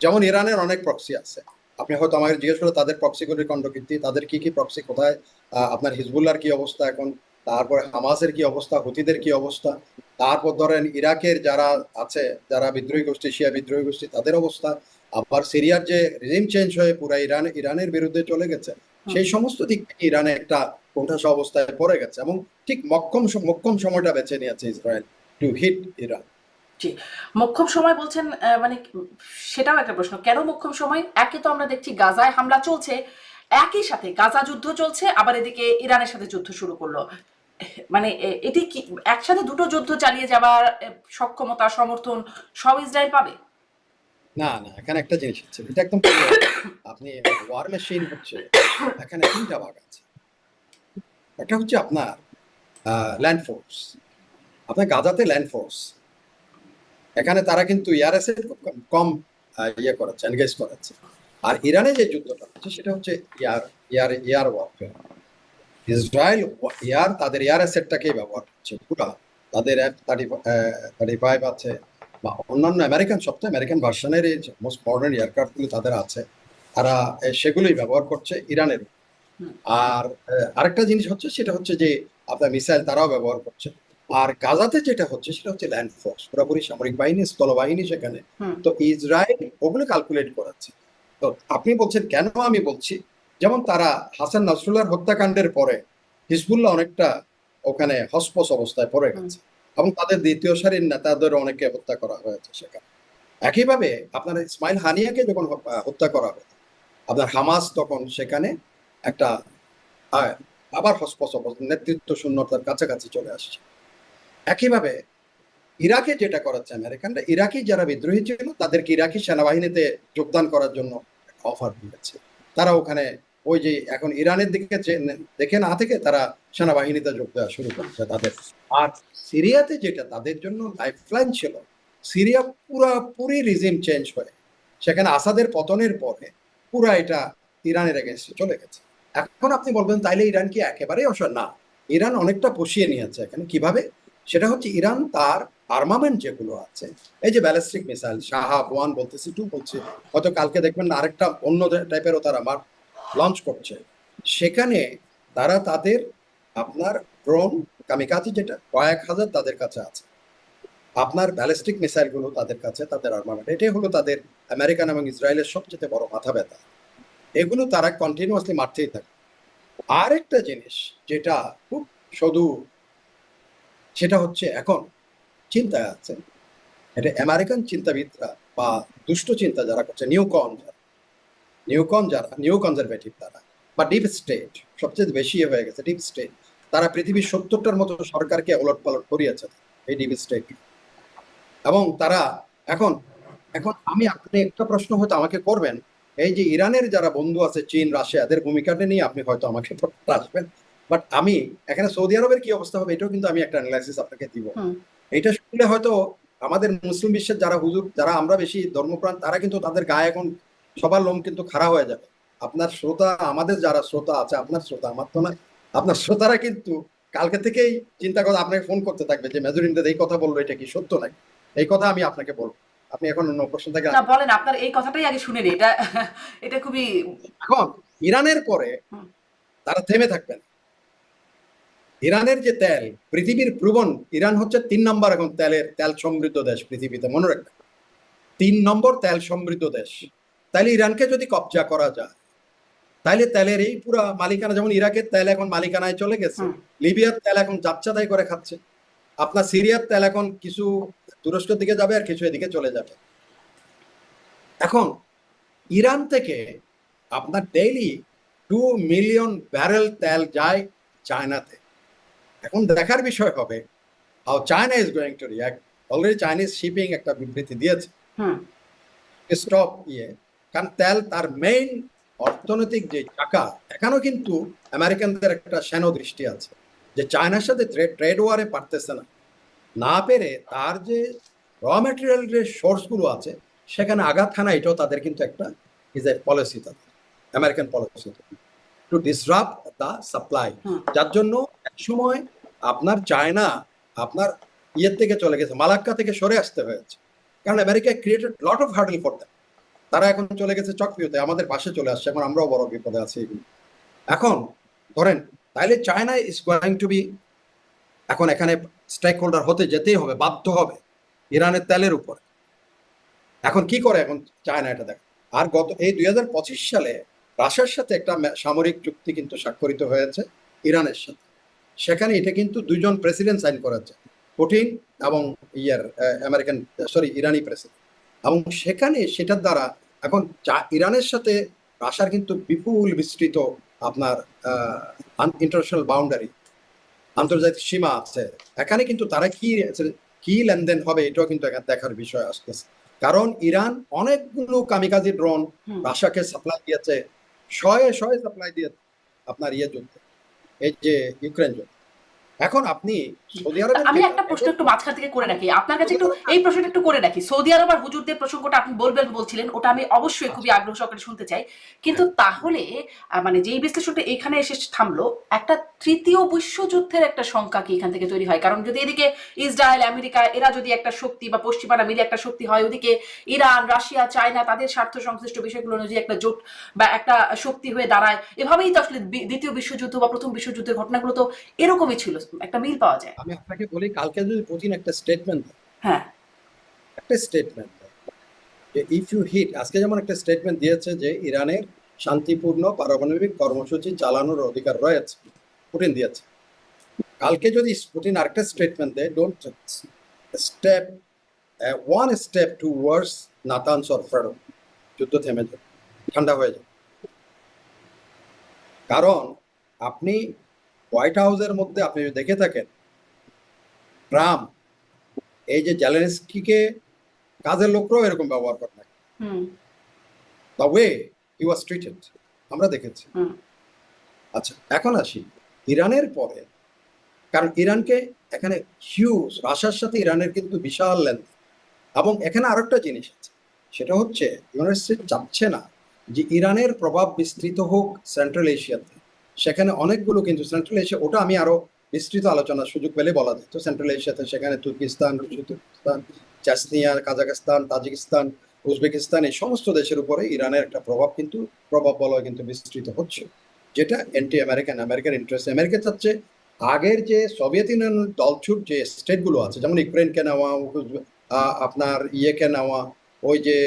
যেমন ইরানের অনেক প্রক্সি আছে, আপনি হয়তো আমাকে জিজ্ঞেস করে তাদের প্রক্সিগুলির খণ্ডকীর্তি, তাদের কি কি প্রক্সি কোথায়, আপনার হিজবুল্লাহর কি অবস্থা এখন, তারপরে হামাসের কি অবস্থা, হুতিদের কি অবস্থা, তারপর ধরেন ইরাকের যারা আছে, যারা বিদ্রোহী গোষ্ঠী, শিয়া বিদ্রোহী গোষ্ঠী, তাদের অবস্থা, আবার সিরিয়ার যে রিজিম চেঞ্জ হয়ে পুরো ইরানের বিরুদ্ধে চলে গেছে, সেই সমস্ত দিক থেকে ইরানে একটা কোণঠাসা অবস্থায় পড়ে গেছে, এবং ঠিক মক্ষম সময়টা বেছে নিয়েছে ইসরায়েল টু হিট ইরান। জি, মোক্ষম সময় বলছেন, মানে সেটাও একটা প্রশ্ন, কেন মোক্ষম সময়? একে তো আমরা দেখছি গাজায় হামলা চলছে, একই সাথে গাজা যুদ্ধ চলছে, আবার এদিকে ইরানের সাথে যুদ্ধ শুরু করলো। মানে এটি কি একসাথে দুটো যুদ্ধ চালিয়ে যাবার সক্ষমতা, সমর্থন সব ইসরায়েল পাবে? না না, এখানে একটা জিনিস আছে, এটা একদম আপনি ওয়ার মেশিন হচ্ছে, এখানে তিনটা ভাগ আছে। একটা হচ্ছে আপনার ল্যান্ড ফোর্স, আপনার গাজাতে ল্যান্ড ফোর্স, এখানে তারা কিন্তু এয়ারএসএ খুব কম ইয়ে করেছে, এনগেজ করেছে। আর ইরানে যে যুদ্ধটা হচ্ছে সেটা হচ্ছে এয়ার ওয়ারফেয়ার। ইসরায়েল তাদের এয়ার অ্যাসেটটাকেই ব্যবহার করছে পুরা, তাদের F-35 আছে বা অন্যান্য আমেরিকান, সবচেয়ে আমেরিকান ভার্সনের এই মোস্ট মডার্ন এয়ারক্রাফট গুলো তাদের আছে, তারা সেগুলোই ব্যবহার করছে ইরানের। আর আরেকটা জিনিস হচ্ছে সেটা হচ্ছে যে আপনার মিসাইল তারাও ব্যবহার করছে। আর গাজাতে যেটা হচ্ছে সেটা হচ্ছে ল্যান্ড ফোর্স, পুরোপুরি সামরিক বাহিনী, স্থলবাহিনী সেখানে। তো ইসরায়েল ওগুলো ক্যালকুলেট করাচ্ছে। তো আপনি বলছেন কেন, আমি বলছি যেমন তারা হাসান নাসরুল্লাহর হত্যাকাণ্ডের পরে হিজবুল্লাহ অনেকটা ওখানে হসপস অবস্থায় পড়ে গেছে এবং তাদের দ্বিতীয় সারির নেতাদের অনেকে হত্যা করা হয়েছে সেখানে। একইভাবে আপনার ইসমাইল হানিয়াকে যখন হত্যা করা হলো, আপনার হামাস তখন সেখানে একটা আবার হসপস অবস্থা, নেতৃত্ব শূন্যতার কাছাকাছি চলে আসছে। একইভাবে ইরাকে যেটা করাচ্ছে আমেরিকানরা, ইরাকি যারা বিদ্রোহী ছিল তাদেরকে ইরাকি সেনাবাহিনীতে যোগদান করার জন্য অফার দিয়েছে। তারা ওখানে ওই যে এখন ইরানের দিকে দেখে না থেকে তারা সেনাবাহিনীতে যোগ দেওয়া শুরু করছে তাদের। আর সিরিয়াতে যেটা তাদের জন্য লাইফলাইন ছিল, সিরিয়া পুরাপুরি রিজিম চেঞ্জ হয়ে সেখানে আসাদের পতনের পরে পুরা এটা ইরানের এগেনস্টে চলে গেছে। এখন আপনি বলবেন তাইলে ইরান কি একেবারেই অসহায়? না, ইরান অনেকটা পুষিয়ে নিয়েছে এখানে। কিভাবে? সেটা হচ্ছে ইরান তার আর্মামেন্ট যেগুলো আছে, এই যে ব্যালিস্টিক মিসাইল শাহাব 1 বলতেছি, 2 বলছে, হয়তো কালকে দেখবেন না আরেকটা অন্য টাইপেরও তারা লঞ্চ করছে। সেখানে তারা তাদের আপনার ড্রোন কামিকাজি যেটা কয়েক হাজার তাদের কাছে আছে, আপনার ব্যালিস্টিক মিসাইল গুলো তাদের কাছে, তাদের আর্মামেন্ট, এটাই হলো তাদের আমেরিকান এবং ইসরায়েলের সবচেয়ে বড় মাথা ব্যথা। এগুলো তারা কন্টিনিউয়াসলি মারতেই থাকে। আরেকটা জিনিস যেটা খুব শুধু, সেটা হচ্ছে এখন চিন্তায় আছে, এটা আমেরিকান চিন্তাবিদরা বা দুষ্ট চিন্তা যারা করছে, নিউ কনজারভেটিভ তারা বা ডিপ স্টেট, সবচেয়ে বেশি হয়ে গেছে ডিপ স্টেট, তারা পৃথিবীর 70টার মতো সরকারকে ওলট পালট করিয়েছে এই ডিপ স্টেট। এবং তারা এখন এখন আমি, আপনি একটা প্রশ্ন হয়তো আমাকে করবেন, এই যে ইরানের যারা বন্ধু আছে চীন, রাশিয়া, এদের ভূমিকাটা নিয়ে আপনি হয়তো আমাকে আসবেন, বাট আমি এখানে সৌদি আরবের কি অবস্থা হবে এটাও কিন্তু আমি একটা অ্যানালাইসিস আপনাকে দিব। এটা শুনলে হয়তো আমাদের মুসলিম বিশ্বের যারা হুজুর, যারা আমরা বেশি ধর্মপ্রাণ, তারা কিন্তু তাদের গায়ে এখন সবার লোম কিন্তু খাড়া হয়ে যাবে। আপনার শ্রোতা, আমাদের যারা শ্রোতা আছে, আপনার শ্রোতা, আমার তো না, আপনার শ্রোতারা কিন্তু কালকে থেকেই চিন্তা করে আপনাকে ফোন করতে থাকবে যে মেজর ইমদাদ এই কথা বললো, এটা কি সত্য নাকি? এই কথা আমি আপনাকে বলবো। আপনি এখন অন্য প্রশ্ন থেকে না বলেন, আপনার এই কথাটাই আগে শুনে নিই। এটা খুবই। এখন ইরানের পরে তারা থেমে থাকবেন। ইরানের যে তেল, পৃথিবীর প্রবণ, ইরান হচ্ছে 3 নম্বর এখন তেল সমৃদ্ধ দেশ পৃথিবীতে, মনে রাখবেন 3 নম্বর তেল সমৃদ্ধ দেশ। তাইলে ইরানকে যদি কবজা করা যায়, তাইলে তেলের এই পুরা মালিকানা, যেমন ইরাকের তেল এখন মালিকানায় চলে গেছে, লিবিয়ার তেল এখন যাচ্ছাদাই করে খাচ্ছে, আপনার সিরিয়ার তেল এখন কিছু তুরস্কের দিকে যাবে আর কিছু এদিকে চলে যাবে। এখন ইরান থেকে আপনার ডেইলি 2 মিলিয়ন ব্যারেল তেল যায় চায়নাতে। এখন দেখার বিষয় হবে how China is going two react. Already Chinese shipping একটা বিবৃতি দিয়েছে স্টপ কারণ তেল তার মেইন অর্থনৈতিক যে চাকা। এখানেও কিন্তু আমেরিকানদের একটা সেন দৃষ্টি আছে যে চায়নার সাথে ট্রেড ওয়ারে পারতেছে না পেরে তার যে র ম্যাটেরিয়াল যে সোর্স গুলো আছে সেখানে আঘাত হানা, এটাও তাদের কিন্তু একটা ইজ এ পলিসি, তাদের American policy to disrupt the supply. যার জন্য এক সময় আপনার চায়না আপনার ইয়ের থেকে চলে গেছে, মালাক্কা থেকে সরে আসতে হয়েছে, কারণ America created lot of hurdle for them. তারা এখন চলে গেছে চক্রিয়তে, আমাদের পাশে চলে আসছে, এখন আমরাও বড় বিপদে আছি এগুলো। এখন ধরেন তাইলে China is going to be, এখন এখানে স্টেক হোল্ডার হতে যেতেই হবে, বাধ্য হবে ইরানের তেলের উপরে। এখন কি করে এখন চায়না এটা দেখ। আর এই 2025 সালে রাশিয়ার সাথে একটা সামরিক চুক্তি কিন্তু স্বাক্ষরিত হয়েছে ইরানের সাথে। সেখানে এটা কিন্তু 2 জন প্রেসিডেন্ট সাইন করেছে, পুতিন এবং ইরানি প্রেসিডেন্ট। এবং সেখানে সেটার দ্বারা এখন ইরানের সাথে রাশিয়ার কিন্তু বিপুল বিস্তৃত আপনার ইন্টারন্যাশনাল বাউন্ডারি, আন্তর্জাতিক সীমা আছে। এখানে কিন্তু তারা কি লেনদেন হবে এটাও কিন্তু দেখার বিষয় আসতেছে, কারণ ইরান অনেকগুলো কামিকাজি ড্রোন রাশিয়াকে সাপ্লাই দিয়েছে, শয়ে সাপ্লাই দিয়েছে আপনার যুদ্ধে, এই যে ইউক্রেন যুদ্ধ। এখন আপনি সৌদি আরবের আমি ক্ষেত্রে একটা প্রশ্ন একটু মাঝখান থেকে করে রাখি আপনার কাছে, একটু এই প্রশ্নটা একটু করে রাখি। সৌদি আরব আর হুজুরদের প্রসঙ্গটা আপনি বলবেন বলছিলেন, ওটা আমি অবশ্যই খুবই আগ্রহ সহকারে শুনতে চাই। কিন্তু তাহলে মানে যেই বিশ্লেষণটা এখানে এসে থামলো, একটা তৃতীয় বিশ্বযুদ্ধের একটা শঙ্কা কি এখান থেকে তৈরি হয়? কারণ যদি এদিকে ইসরায়েল, আমেরিকা এরা যদি একটা শক্তি বা পশ্চিমারা মিলে একটা শক্তি হয়, ওদিকে ইরান, রাশিয়া, চায়না তাদের স্বার্থ সংশ্লিষ্ট বিষয়গুলো অনুযায়ী একটা জোট বা একটা শক্তি হয়ে দাঁড়ায়, এভাবেই তো আসলে দ্বিতীয় বিশ্বযুদ্ধ বা প্রথম বিশ্বযুদ্ধের ঘটনাগুলো তো এরকমই ছিল, একটা মিল পাওয়া যায়। আমি আপনাকে বলি, কালকে যদি পুতিন একটা স্টেটমেন্ট দেয়, হ্যাঁ। একটা স্টেটমেন্ট দেয় যে ইফ ইউ হিট, আজকে যেমন একটা স্টেটমেন্ট দিয়েছে যে ইরানের শান্তিপূর্ণ পারমাণবিক কর্মসূচি চালানোর অধিকার রয়েছে, পুতিন দিয়েছে। কালকে যদি পুতিন আরেকটা স্টেটমেন্ট দেয়, don't step one step towards Natanz or freedom, যুদ্ধ থেমে যাবে, ঠান্ডা হয়ে যাবে। কারণ আপনি হোয়াইট হাউসের মধ্যে আপনি যদি দেখে থাকেন, ট্রাম্প এই যে জেলেনস্কিকে কাজের লোকরাও এরকম ব্যবহার করে না, হুম। The way he was treated আমরা দেখেছি। হুম। আচ্ছা, এখন আসি ইরানের পরে, কারণ ইরানকে এখানে হিউজ, রাশিয়ার সাথে ইরানের কিন্তু বিশাল লেনদেন। এবং এখানে আরেকটা জিনিস আছে, সেটা হচ্ছে ইউনাইটেড স্টেটস চাচ্ছে না যে ইরানের প্রভাব বিস্তৃত হোক সেন্ট্রাল এশিয়াতে। সেখানে অনেকগুলো কিন্তু সেন্ট্রাল এশিয়া, ওটা আমি আরো বিস্তৃত আলোচনার সুযোগ পেলে বলা যেত। সেন্ট্রাল এশিয়াতে সেখানে তুর্কিস্তান, তুর্কিস্তান, চাচনিয়া, কাজাখস্তান, তাজিকিস্তান, উজবেকিস্তান, এই সমস্ত দেশের উপরে ইরানের একটা প্রভাব কিন্তু, প্রভাব বলয় কিন্তু বিস্তৃত হচ্ছে, যেটা anti American, American interest. America চাচ্ছে আগের যে সোভিয়েত ইউনিয়নের দলছুট যে স্টেটগুলো আছে, যেমন ইউক্রেনকে নেওয়া, আপনার ইয়েকে নেওয়া, ওই যে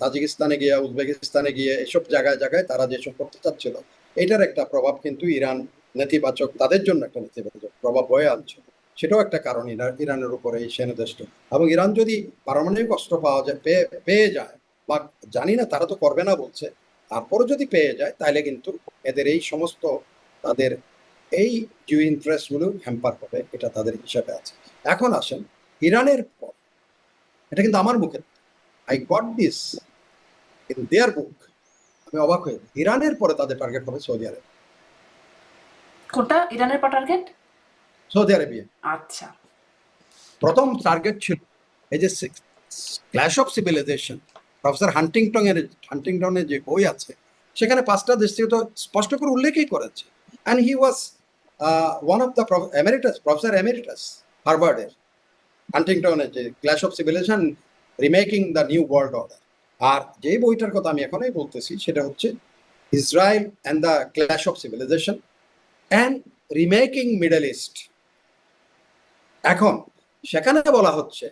তাজিকিস্তানে গিয়ে, উজবেকিস্তানে গিয়ে, এসব জায়গায় জায়গায় তারা যেসব করতে চাচ্ছিল, এটার একটা প্রভাব কিন্তু ইরান নেতিবাচক, তাদের জন্য একটা নেতিবাচক প্রভাব বয়ে আনছে। সেটাও একটা কারণ ইরানের উপরে এই সেনাদেশটা। এবং ইরান যদি পারমাণবিক অস্ত্র পাওয়া যায়, পেয়ে যায়, বা জানি না, তারা তো করবে না বলছে, তারপরে যদি পেয়ে যায়, তাহলে কিন্তু এদের এই সমস্ত তাদের এই জিও ইন্টারেস্ট গুলো হ্যাম্পার হবে, এটা তাদের হিসাবে আছে। এখন আসেন ইরানের পর, এটা কিন্তু আমার মুখে, I got this in their book, আমি অবাক হয়ে, ইরানের পরে তাদের টার্গেট হবে সৌদি আরব, কোনটা ইরানের পর টার্গেট? Saudi Arabia. আচ্ছা। প্রথম টার্গেট ছিল এই যে ক্ল্যাশ অফ সিভিলাইজেশন, প্রফেসর হান্টিংটনের যে বই আছে, সেখানে 5টা দেশ থেকে তো স্পষ্ট করে উল্লেখই করেছে। And he was one of the emeritus, professor emeritus হার্ভার্ডের, হান্টিংটনের যে clash of civilisation, remaking the new world order. আর যে বইটার কথা আমি এখনই বলতেছি, সেটা হচ্ছে Israel and the clash of civilisation and remaking middle east. এখন সেখানে বলা হচ্ছে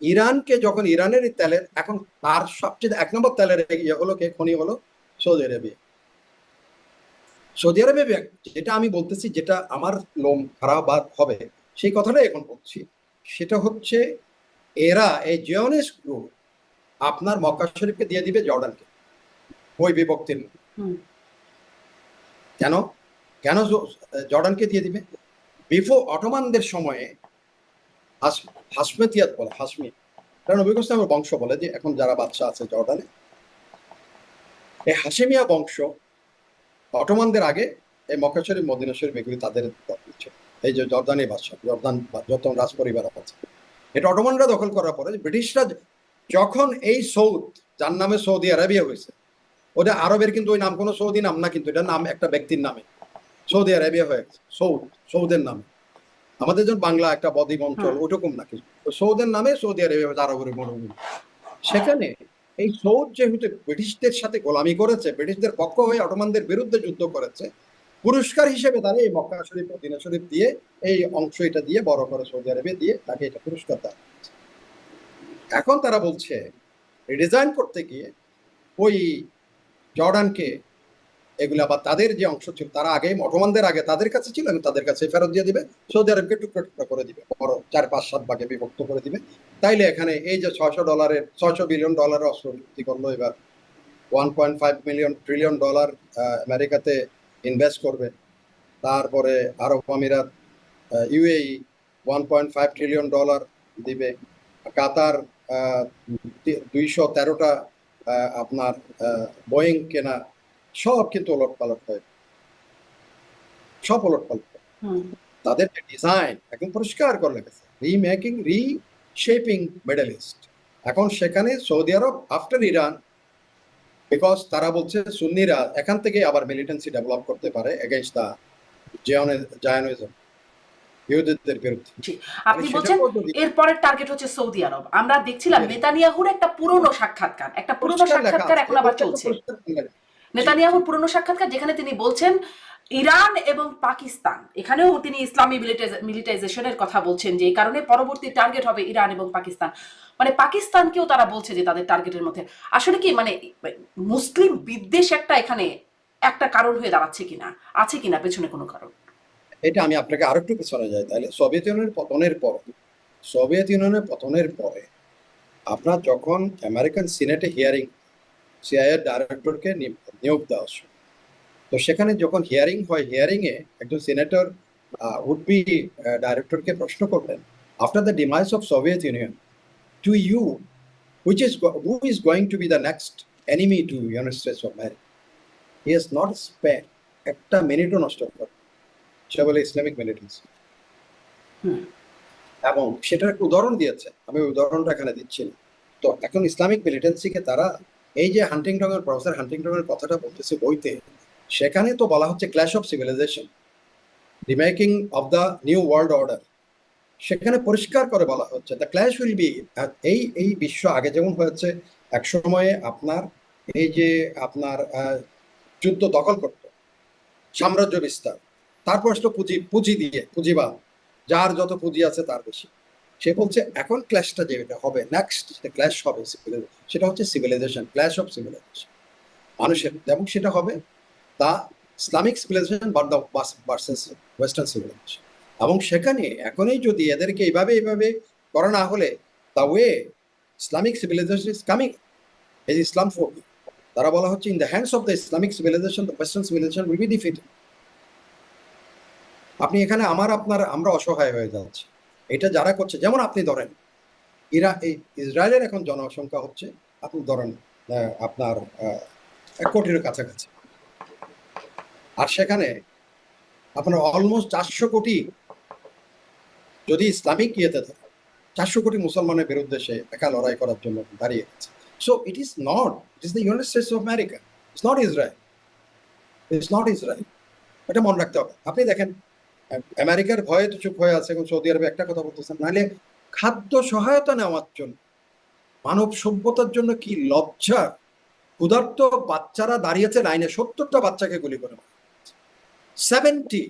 ইরানকে, যখন ইরানের তেলের, এখন তার সবচেয়ে 1 নম্বর তেলের ইয়ে হলো কে, খনি হলো সৌদি আরবিয়া। সৌদি আরবিয়া, যেটা আমি বলতেছি, যেটা আমার লোম খারাপ হবে, সেই কথাটাই এখন বলছি, সেটা হচ্ছে এরা এই জিওনিস্ট গ্রুপ আপনার মক্কা শরীফকে দিয়ে দিবে জর্ডানকে, ওই বিভক্তির। কেন কেন জর্ডানকে দিয়ে দিবে? বিফোর অটোমানদের সময়ে হাসমেতিয়াত বলে, হাসমি, কারণ নবী ইসলামের বংশ বলে যে এখন যারা বাদশা আছে জর্ডানে, এই হাসেমিয়া বংশ অটোমানদের আগে এই মক্কা শরীফ, মদিনা শরীফ, এগুলি তাদের ছিল। এই যে জর্দানি বাদশা, জর্দান যত রাজ পরিবার আছে, এটা অটোমানরা দখল করার পরে ব্রিটিশরা যখন এই সৌদ, যার নামে সৌদি আরবিয়া হয়েছে, ওটা আরবের কিন্তু ওই নাম কোনো সৌদি নাম না, কিন্তু এটা নাম একটা ব্যক্তির নামে সৌদি আরবিয়া হয়ে গেছে, সৌদের নামে। আমাদের যেমন বাংলা একটা বদ্বীপ অঞ্চল, ওরকম নাকি সৌদের নামে সৌদি আরবিয়া, আরবের মরুভূমি। সেখানে এই সৌদ যেহেতু ব্রিটিশদের সাথে গোলামি করেছে, ব্রিটিশদের পক্ষ হয়ে অটোমানদের বিরুদ্ধে যুদ্ধ করেছে, পুরস্কার হিসেবে তারা এই মক্কা শরীফ, মদিনা শরীফ দিয়ে, এই অংশ এটা দিয়ে বড় করে সৌদি আরবে দিয়ে তাকে এটা পুরস্কার দেওয়া। এখন তারা বলছে রিডিজাইন করতে গিয়ে ওই জর্ডানকে, এগুলো আবার তাদের যে অংশ ছিল, তারা আগে অটোমানদের আগে তাদের কাছে ছিল, এবং তাদের কাছে ফেরত দিয়ে দিবে, সৌদি আরবকে টুকরো টুকরো করে দিবে, বড় 4-5-7 ভাগে বিভক্ত করে দিবে। তাইলে এখানে এই যে $600 বিলিয়ন অস্ত্র চুক্তি করলো, এবার $1.5 ট্রিলিয়ন আমেরিকাতে ইনভেস্ট করবে। তারপরে আরব আমিরাত, ইউএই $1.5 ট্রিলিয়ন দিবে। কাতার 213টা আপনার বোয়িং কেনা, সব কিন্তু ওলট পালট হয়, সব ওলট পালট। তাদের যে ডিজাইন একদম পরিষ্কার করে লেগেছে, রিশেপিং মিডল ইস্ট। এখন সেখানে Saudi Arab after Iran, because তারা বলছে সুন্নিরা এখান থেকে আবার মিলিটেন্সি ডেভেলপ করতে পারে এগেইনস্ট দা জায়নিজম, ইহুদিদের বিরুদ্ধে। জি, মানে আপনি বলছেন সেটাও যদি এরপরের টার্গেট হচ্ছে সৌদি আরব। আমরা দেখছিলাম নেতানিয়াহুর একটা পুরনো সাক্ষাৎকার, পরিষ্কার লেখা এখন আছে, আবার ওইটা তো চলছে। পরিষ্কার লেখা। জি, জি। নেতানিয়াহুর পুরনো সাক্ষাৎকার, যেখানে তিনি বলছেন ইরান এবং পাকিস্তান, এখানেও তিনি ইসলামী মিলিটাইজেশনের কথা বলছেন, যে এই কারণে পরবর্তী টার্গেট হবে ইরান এবং পাকিস্তান। মানে পাকিস্তানকেও তারা বলছে যে তাদের টার্গেটের মধ্যে আসলে কি মানে মুসলিম বিদ্বেষ একটা এখানে একটা কারণ হয়ে দাঁড়াচ্ছে কিনা, আছে কিনা পেছনে কোনো কারণ? এটা আমি আপনাকে আরো একটু পিছনে যাই তাহলে। সোভিয়েত ইউনিয়নের পতনের পরে আপনার যখন আমেরিকান সিনেটে হিয়ারিং, সিআইএর ডাইরেক্টরকে নিয়োগ দেওয়া হয়, তো সেখানে যখন হিয়ারিং হয়, হিয়ারিং এ একজন সিনেটর উড বি ডাইরেক্টরকে প্রশ্ন করলেন, after the demise of Soviet Union, to you who is going to be the next enemy to United States of America? He has not spare একটা মিনিটও নষ্ট করে, সে বলে ইসলামিক মিলিটেন্সি। হুম, এবং সেটার একটা উদাহরণ দিয়েছে, আমি উদাহরণটা এখানে দিচ্ছি না। তো এখন ইসলামিক মিলিটেন্সিকে তারা এই যে হান্টিংটনের, প্রফেসর হান্টিংটনের কথাটা বলতেছে বইতে, সেখানে তো বলা হচ্ছে clash of civilisation, remaking of the new world order. সেখানে পরিষ্কার করে বলা হচ্ছে দ্য ক্ল্যাশ উইল বি, এই এই বিশ্ব আগে যেমন হয়েছে এক সময়ে আপনার এই যে আপনার যুদ্ধ দখল করত, সাম্রাজ্য বিস্তার, তারপর আসলো পুঁজি দিয়ে, পুঁজিবাদ, যার যত পুঁজি আছে তার বেশি। সে বলছে এখন ক্ল্যাশটা যেটা হবে, নেক্সট যেটা ক্ল্যাশ হবে সেটা হচ্ছে সিভিলাইজেশন, ক্ল্যাশ অফ সিভিলাইজেশন মানুষের, এবং সেটা হবে the Islamic civilization versus western civilization. এবং সেখানে এখনই যদি এদেরকে এইভাবে করা না হলে, the way Islamic civilization is coming, এই ইসলাম ফোবিয়া, তারা বলা হচ্ছে in the hands of the Islamic civilization the western civilization will be defeated. আপনি এখানে আমরা অসহায় হয়ে যাচ্ছি। এটা যারা করছে, যেমন আপনি ধরেন ইসরায়েলের এখন জনসংখ্যা হচ্ছে, আপনি ধরেন আপনার 1 কোটির কাছাকাছি, আর সেখানে আপনার অলমোস্ট 400 কোটি যদি ইসলামিক ইয়েতে থাকে, 400 কোটি মুসলমানের বিরুদ্ধে সে একা লড়াই করার জন্য দাঁড়িয়ে গেছে। So it is the United States of America, it's not Israel. এটা মনে রাখতে হবে। আপনি দেখেন আমেরিকার ভয়ে তো চুপ হয়ে আছে, এখন সৌদি আরবে একটা কথা বলতেছেন, নাহলে খাদ্য সহায়তা নেওয়ার জন্য, মানব সভ্যতার জন্য কি লজ্জা, ক্ষুধার্ত বাচ্চারা দাঁড়িয়েছে লাইনে, 70টা বাচ্চাকে গুলি করে 70।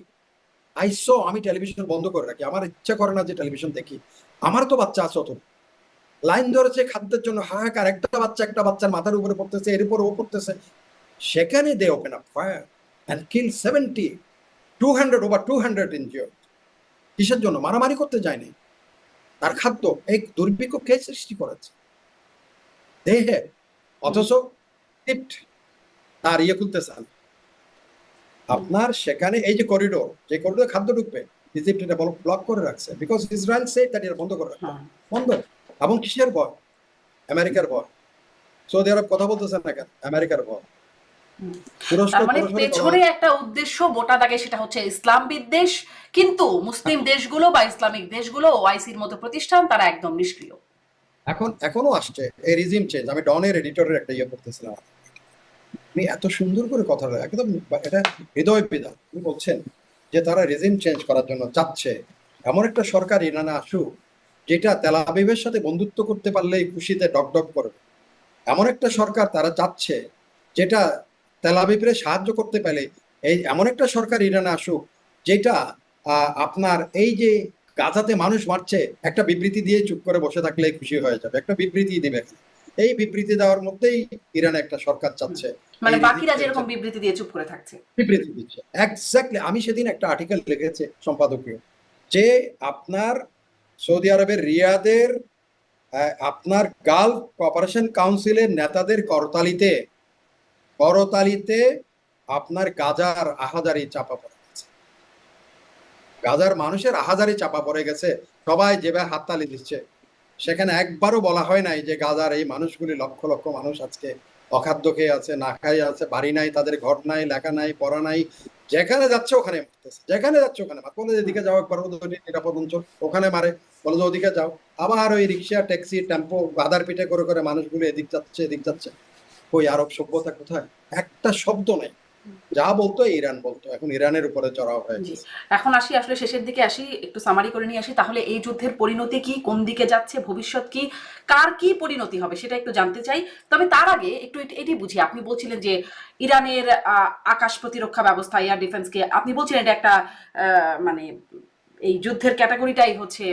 আমি টেলিভিশন বন্ধ করে রাখি, আমার ইচ্ছা করে না যে টেলিভিশন দেখি, আমার তো বাচ্চা আছে, অত লাইন ধরেছে খাদ্যের জন্য, হাহাকার, একটা বাচ্চার মাথার উপরে পড়তেছে, এর উপর ও পড়তেছে, সেখানে they open up fire and kill 70, 200 over 200 injured. কিসের জন্য? মারামারি করতে যায়নি, তার খাদ্য, এই দুর্ভিক্ষ কে সৃষ্টি করেছে দেহে, অথচ তার খুলতেছে না। আপনার সেখানে এই যে করিডোর, যে করিডোর খাদ্য ঢুকবে, ইজিপ্ট এটা ব্লক করে রাখছে, বিকজ ইসরায়েল সেড দ্যাট এটা বন্ধ করে রাখবে, বন্ধ। এবং কিসের ভয়? আমেরিকার ভয়। সৌদি আরব কথা বলতেছে না কেন? আমেরিকার ভয়। তার মানে পেছনে একটা উদ্দেশ্য মোটা দাগে, সেটা হচ্ছে ইসলাম বিদ্বেষ, কিন্তু মুসলিম দেশগুলো বা ইসলামিক দেশগুলো ওআইসির মতো প্রতিষ্ঠান তারা একদম নিষ্ক্রিয়। এখনো আসছে এই রিজিম চেঞ্জ। আমি ডনের এডিটরের একটা পড়তেছিলাম, আপনি এত সুন্দর করে কথাটা একদম, এটা হৃদয় বিদার। আপনি বলছেন যে তারা রেজিম চেঞ্জ করার জন্য চাচ্ছে, এমন একটা সরকার ইরানে আসুক যেটা তেল আবিবের সাথে বন্ধুত্ব করতে পারলেই খুশিতে ডকডক করবে, এমন একটা সরকার তারা চাচ্ছে যেটা তেল আবিবের সাহায্য করতে পারে, এমন একটা সরকার ইরানে আসুক যেটা আপনার এই যে গাজাতে মানুষ মারছে, একটা বিবৃতি দিয়ে চুপ করে বসে থাকলেই খুশি হয়ে যাবে, একটা বিবৃতি দিবে। এই বিবৃতি দেওয়ার মধ্যেই ইরানে একটা সরকার চাচ্ছে, মানে বাকিরা যেরকম বিবৃতি দিয়ে চুপ করে থাকছে, বিবৃতি দিচ্ছে। এক্স্যাক্টলি। আমি সেদিন একটা আর্টিকেল লিখেছি সম্পাদকীয়, যে আপনার সৌদি আরবের রিয়াদের আপনার গালফ কোঅপারেশন কাউন্সিলের নেতাদের করতালিতে আপনার গাজার আহাজারি চাপা পড়ে গেছে, গাজার মানুষের আহাজারি চাপা পড়ে গেছে, সবাই যেভাবে হাততালি দিচ্ছে। সেখানে একবারও বলা হয় নাই যে গাজার এই মানুষগুলি, লক্ষ লক্ষ মানুষ আজকে অখাদ্য খেয়ে আছে, না খাই আছে, বাড়ি নাই, তাদের ঘর নাই, লেখা নাই, পড়া নাই, যেখানে যাচ্ছে ওখানে মারতেছে, যেখানে যাচ্ছে ওখানে বলে এদিকে যাও একবার, নিরাপদ অঞ্চল, ওখানে মারে, বলে যে ওদিকে যাও, আবার ওই রিক্সা ট্যাক্সি টেম্পো বাধার পিঠে করে করে মানুষগুলো এদিক যাচ্ছে এদিক যাচ্ছে। ওই আরব সভ্যতা কোথায়? একটা শব্দ নাই। যা বলতো ইরান বলতো, এখন ইরানের উপরে চড়াও হয়ে জি, গেছে। এখন আসি, আসলে শেষের দিকে আসি, একটু সামারি করে নিয়ে আসি। তাহলে এই যুদ্ধের পরিণতি কি, কোন দিকে যাচ্ছে, ভবিষ্যৎ কি, কার কি পরিণতি হবে সেটা একটু জানতে চাই। তবে তার আগে একটু এটি বুঝি, আপনি বলছিলেন যে ইরানের আকাশ প্রতিরক্ষা ব্যবস্থা, এয়ার ডিফেন্সকে আপনি বলছিলেন এটা একটা মানে এই যুদ্ধের ক্যাটাগরিটাই হচ্ছে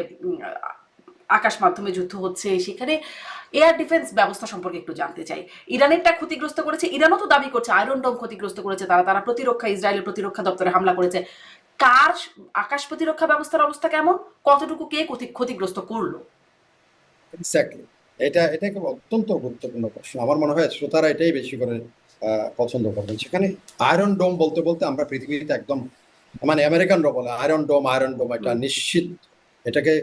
আকাশ মাধ্যমে যুদ্ধ হচ্ছে, সেখানে এয়ার ডিফেন্স ব্যবস্থা সম্পর্কে একটু জানতে চাই। ইরানেরটা ক্ষতিগ্রস্ত করেছে, ইরানও তো দাবি করছে আয়রন ডোম ক্ষতিগ্রস্ত করেছে, তারা তারা প্রতিরক্ষা, ইসরায়েলের প্রতিরক্ষা দপ্তরে হামলা করেছে। কার আকাশ প্রতিরক্ষা ব্যবস্থার অবস্থা কেমন, কতটুকু কে ক্ষতিগ্রস্ত করলো? এক্স্যাক্টলি, এটা একটা অত্যন্ত গুরুত্বপূর্ণ প্রশ্ন। আমার মনে হয় শ্রোতারা এটাই বেশি করে পছন্দ করবেন। সেখানে আয়রন ডোম বলতে বলতে আমরা পৃথিবীতে একদম, মানে আমেরিকানরা বলে আয়রন ডোম, আয়রন ডোম, এটা নিশ্চিত, এটাকে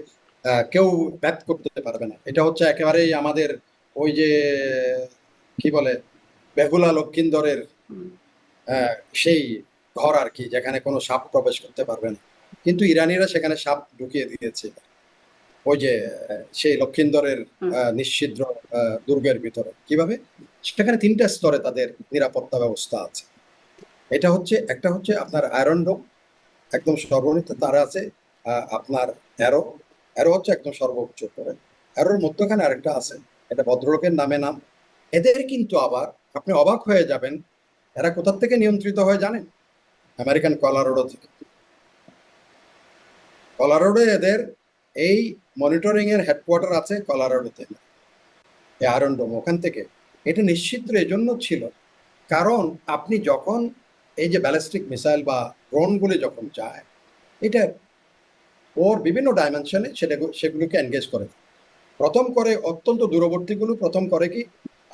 কেউ ব্যাট করতে পারবে না। এটা হচ্ছে একেবারেই আমাদের ওই যে কি বলে বেহুলা লক্ষিন্দরের সেই ঘর আর কি, যেখানে কোনো সাপ প্রবেশ করতে পারবে না। কিন্তু ইরানিরা সেখানে সাপ ঢুকিয়ে দিয়েছে ওই যে সেই লক্ষিন্দরের নিশ্ছিদ্র দুর্গের ভিতরে। কিভাবে? সেখানে 3টা স্তরে তাদের নিরাপত্তা ব্যবস্থা আছে। এটা হচ্ছে, একটা হচ্ছে আপনার আয়রন ডোম, একদম সর্বনিম্ন, তার আছে আপনার অ্যারো, অ্যারো হচ্ছে একদম সর্বোচ্চ করে, অ্যারোর মধ্যখানে আরেকটা আছে, এটা ভদ্রলোকের নাম। এদের কিন্তু আবার আপনি অবাক হয়ে যাবেন, এরা কোথা থেকে নিয়ন্ত্রিত হয় জানেন? আমেরিকান কলোরাডো থেকে। কলোরাডো এদের এই মনিটরিং এর হেডকোয়ার্টার আছে কলোরাডোতে, এই আয়রন ডোম ওখান থেকে। এটা নিশ্চিত এই জন্য ছিল, কারণ আপনি যখন এই যে ব্যালিস্টিক মিসাইল বা ড্রোনগুলি যখন যায়, এটা ওর বিভিন্ন ডাইমেনশনে সেগুলোকে এনগেজ করে। প্রথম করে অত্যন্ত দূরবর্তীগুলো প্রথম করে কি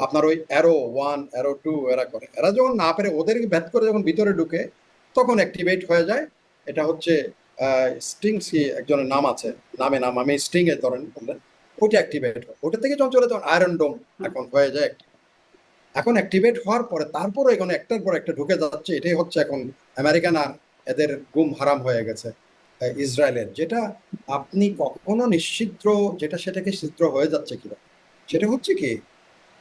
আপনার ওই অ্যারো 1 অ্যারো 2 এরা করে, এরা যখন না পেরে ওদেরকে ভেদ করে যখন ভিতরে ঢুকে তখন অ্যাক্টিভেট হয়ে যায়। এটা হচ্ছে স্টিং, একজনের নাম আছে, নাম আমি স্টিং এর ধরেন বললেন, ওইটা অ্যাক্টিভেট হয়। ওটা থেকে যখন চলে তখন আয়রন ডোম এখন হয়ে যায়। এখন অ্যাক্টিভেট হওয়ার পরে তারপরে এখানে একটার পর একটা ঢুকে যাচ্ছে। এটাই হচ্ছে এখন আমেরিকান আর এদের গুম হারাম হয়ে গেছে ইসরায়েলের, যেটা আপনি কখনো নিশ্চিদ্র, যেটা সেটাকে ছিদ্র হয়ে যাচ্ছে কিনা, সেটা হচ্ছে কি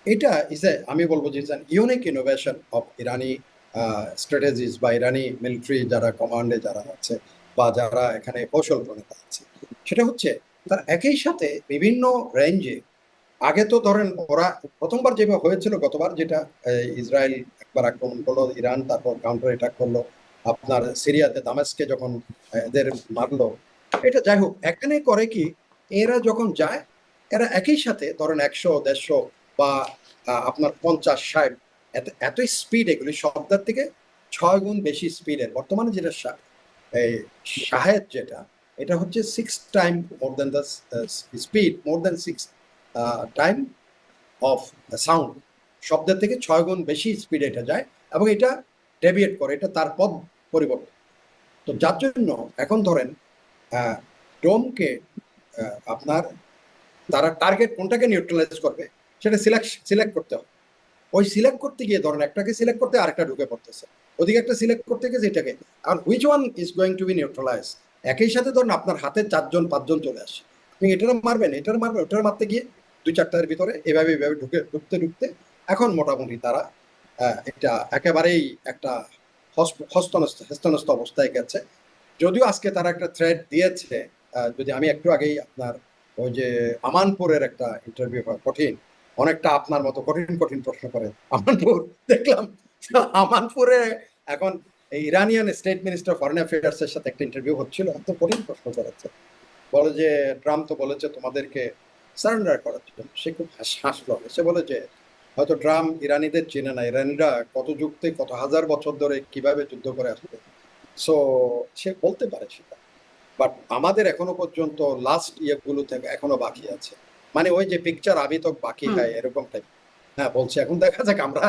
এটা ইজ এ, আমি বলবো যে unique innovation of Irani strategies বা ইরানি মিলিটারি যারা কমান্ডে যারা আছে বা যারা এখানে কৌশল প্রণেতা আছে। সেটা হচ্ছে তার একই সাথে বিভিন্ন রেঞ্জে, আগে তো ধরেন ওরা প্রথমবার যেভাবে হয়েছিল গতবার, যেটা ইসরায়েল একবার আক্রমণ করলো, ইরান তারপর কাউন্টার অ্যাটাক করলো আপনার সিরিয়াতে দামেস্কে যখন এদের মারলো। এটা যাই হোক, এখানে করে কি এরা যখন যায়, এরা একই সাথে ধরেন 100, 150 বা আপনার 50, 60, এত স্পিড, এগুলি শব্দের থেকে 6 গুণ বেশি স্পিডের। বর্তমানে যেটা এই শাহেদ যেটা, এটা হচ্ছে 6 time more than the speed, more than 6 time of sound, শব্দের থেকে 6 গুণ বেশি স্পিড এটা যায়, এবং এটা ডেভিয়েট করে, এটা তার পথ পরিবর্তন। তো যার জন্য এখন ধরেন ডোমকে আপনার তারা টার্গেট কোনটাকে নিউট্রালাইজ করবে সেটা সিলেক্ট করতে হবে। ওই সিলেক্ট করতে গিয়ে ধরেন একটাকে সিলেক্ট করতে আরেকটা ঢুকে পড়তেছে, ওদিকে একটা সিলেক্ট করতে গিয়ে যেটাকে, আর which one is going to be neutralize. একই সাথে ধরেন আপনার হাতে 4জন 5জন চলে আসে, আপনি এটার মারবেন, এটার মারবেন, ওটার মারতে গিয়ে 2-4টার ভিতরে এভাবে ঢুকতে এখন মোটামুটি তারা এটা একেবারেই একটা হস্তনস্ত অবস্থায় গেছে। যদিও আজকে তারা একটা থ্রেড দিয়েছে, যদি আমি একটু আগেই আপনার ওই যে আমানপুরের একটা ইন্টারভিউ হয়, কঠিন, অনেকটা আপনার মতো কঠিন কঠিন প্রশ্ন করে আমানপুর দেখলাম। আমানপুরে এখন Iranian state minister foreign affairs এর সাথে একটা ইন্টারভিউ হচ্ছিল, এত কঠিন প্রশ্ন করেছে। বলে যে ট্রাম্প তো বলেছে তোমাদেরকে সারেন্ডার করার জন্য। সে খুব হাসলো, সে বলে যে হয়তো ট্রাম্প ইরানিদের চেনে না, ইরানিরা কত যুক্তে কত হাজার বছর ধরে কিভাবে যুদ্ধ করে আসবে, সো সে বলতে পারে সেটা। বাট আমাদের এখনো পর্যন্ত লাস্ট ইয়েগুলো থেকে এখনো বাকি আছে, মানে ওই যে পিকচার আবি তো বাকি হয় এরকম টাইপ। হ্যাঁ বলছে, এখন দেখা যাক, আমরা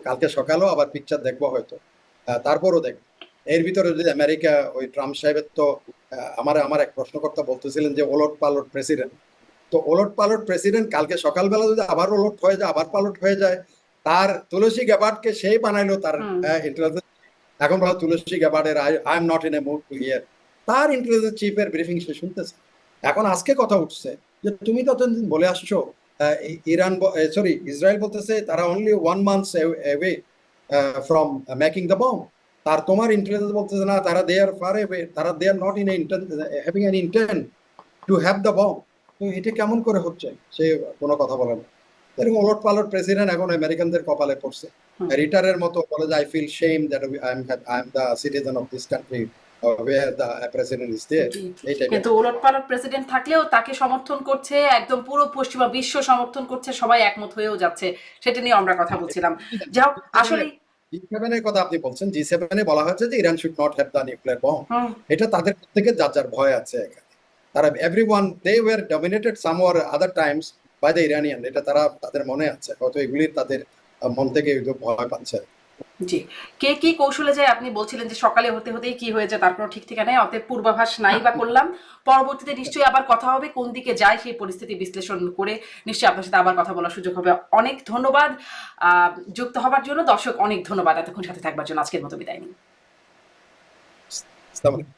কালকে সকালেও আবার পিকচার দেখবো হয়তো, তারপরও দেখবো। এর ভিতরে যদি আমেরিকা, ওই ট্রাম্প সাহেবের তো আমার এক প্রশ্নকর্তা বলতেছিলেন যে ওলট পালট প্রেসিডেন্ট, তো ওলট পালট প্রেসিডেন্ট কালকে সকালবেলা যদি আবার ওলট হয়ে যায়, আবার পালট হয়ে যায়, তার তুলসী গ্যাবার্ডকে সেই বানাইলো তার ইন্টেলিজেন্স, এখন বলা তুলসী গ্যাবার্ডের I am not in a mood to hear, তার ইন্টেলিজেন্স চিফের ব্রিফিং সে শুনতেছে। এখন আজকে কথা উঠছে যে তুমি ততদিন বলে আসছো ইরান, সরি ইসরায়েল বলতেছে তারা only 1 month away from making the bomb. তার তোমার ইন্টেলিজেন্স বলতেছে না, তারা দে আর ফার অ্যাওয়ে, তারা they are not in having an intent to have the bomb. তো এটা কেমন করে হচ্ছে? সে কোনো কথা বলে না। এরকম ওলট পালট প্রেসিডেন্ট এখন আমেরিকানদের কপালে পড়ছে। হুম। রিটারের মতো বলে যে I feel shame that I am the citizen of this country where the president is there, জি, জি। এই টাইপের। কিন্তু ওলটপালট প্রেসিডেন্ট থাকলেও তাকে সমর্থন করছে, একদম পুরো পশ্চিমা বিশ্ব সমর্থন করছে, সবাই একমত হয়েও যাচ্ছে, সেটা নিয়ে আমরা কথা বলছিলাম। যাই হোক, আসলে G7 এর কথা আপনি বলছেন, G7 এ বলা হয়েছে যে Iran should not have the nuclear bomb. হুম, এটা তাদের থেকে যার যার ভয় আছে এখানে। তারা everyone they were dominated some or other times by the Iranian, এটা তারা তাদের মনে আছে, হয়তো এগুলির তাদের মন থেকে ভয় পাচ্ছে। জি। কে কি কৌশলে যায়, আপনি বলছিলেন যে সকালে হতে হতেই কি হয়ে যায় তার কোনো ঠিক ঠিকানা নেই, অতএব পূর্বাভাস নাই বা করলাম। পরবর্তীতে নিশ্চয়ই আবার কথা হবে, কোন দিকে যায় সেই পরিস্থিতি বিশ্লেষণ করে নিশ্চয়ই আপনার সাথে আবার কথা বলার সুযোগ হবে। অনেক ধন্যবাদ যুক্ত হবার জন্য। দর্শক অনেক ধন্যবাদ এতক্ষণ সাথে থাকবার জন্য। আজকের মতো বিদায় নিই। আসসালামু আলাইকুম।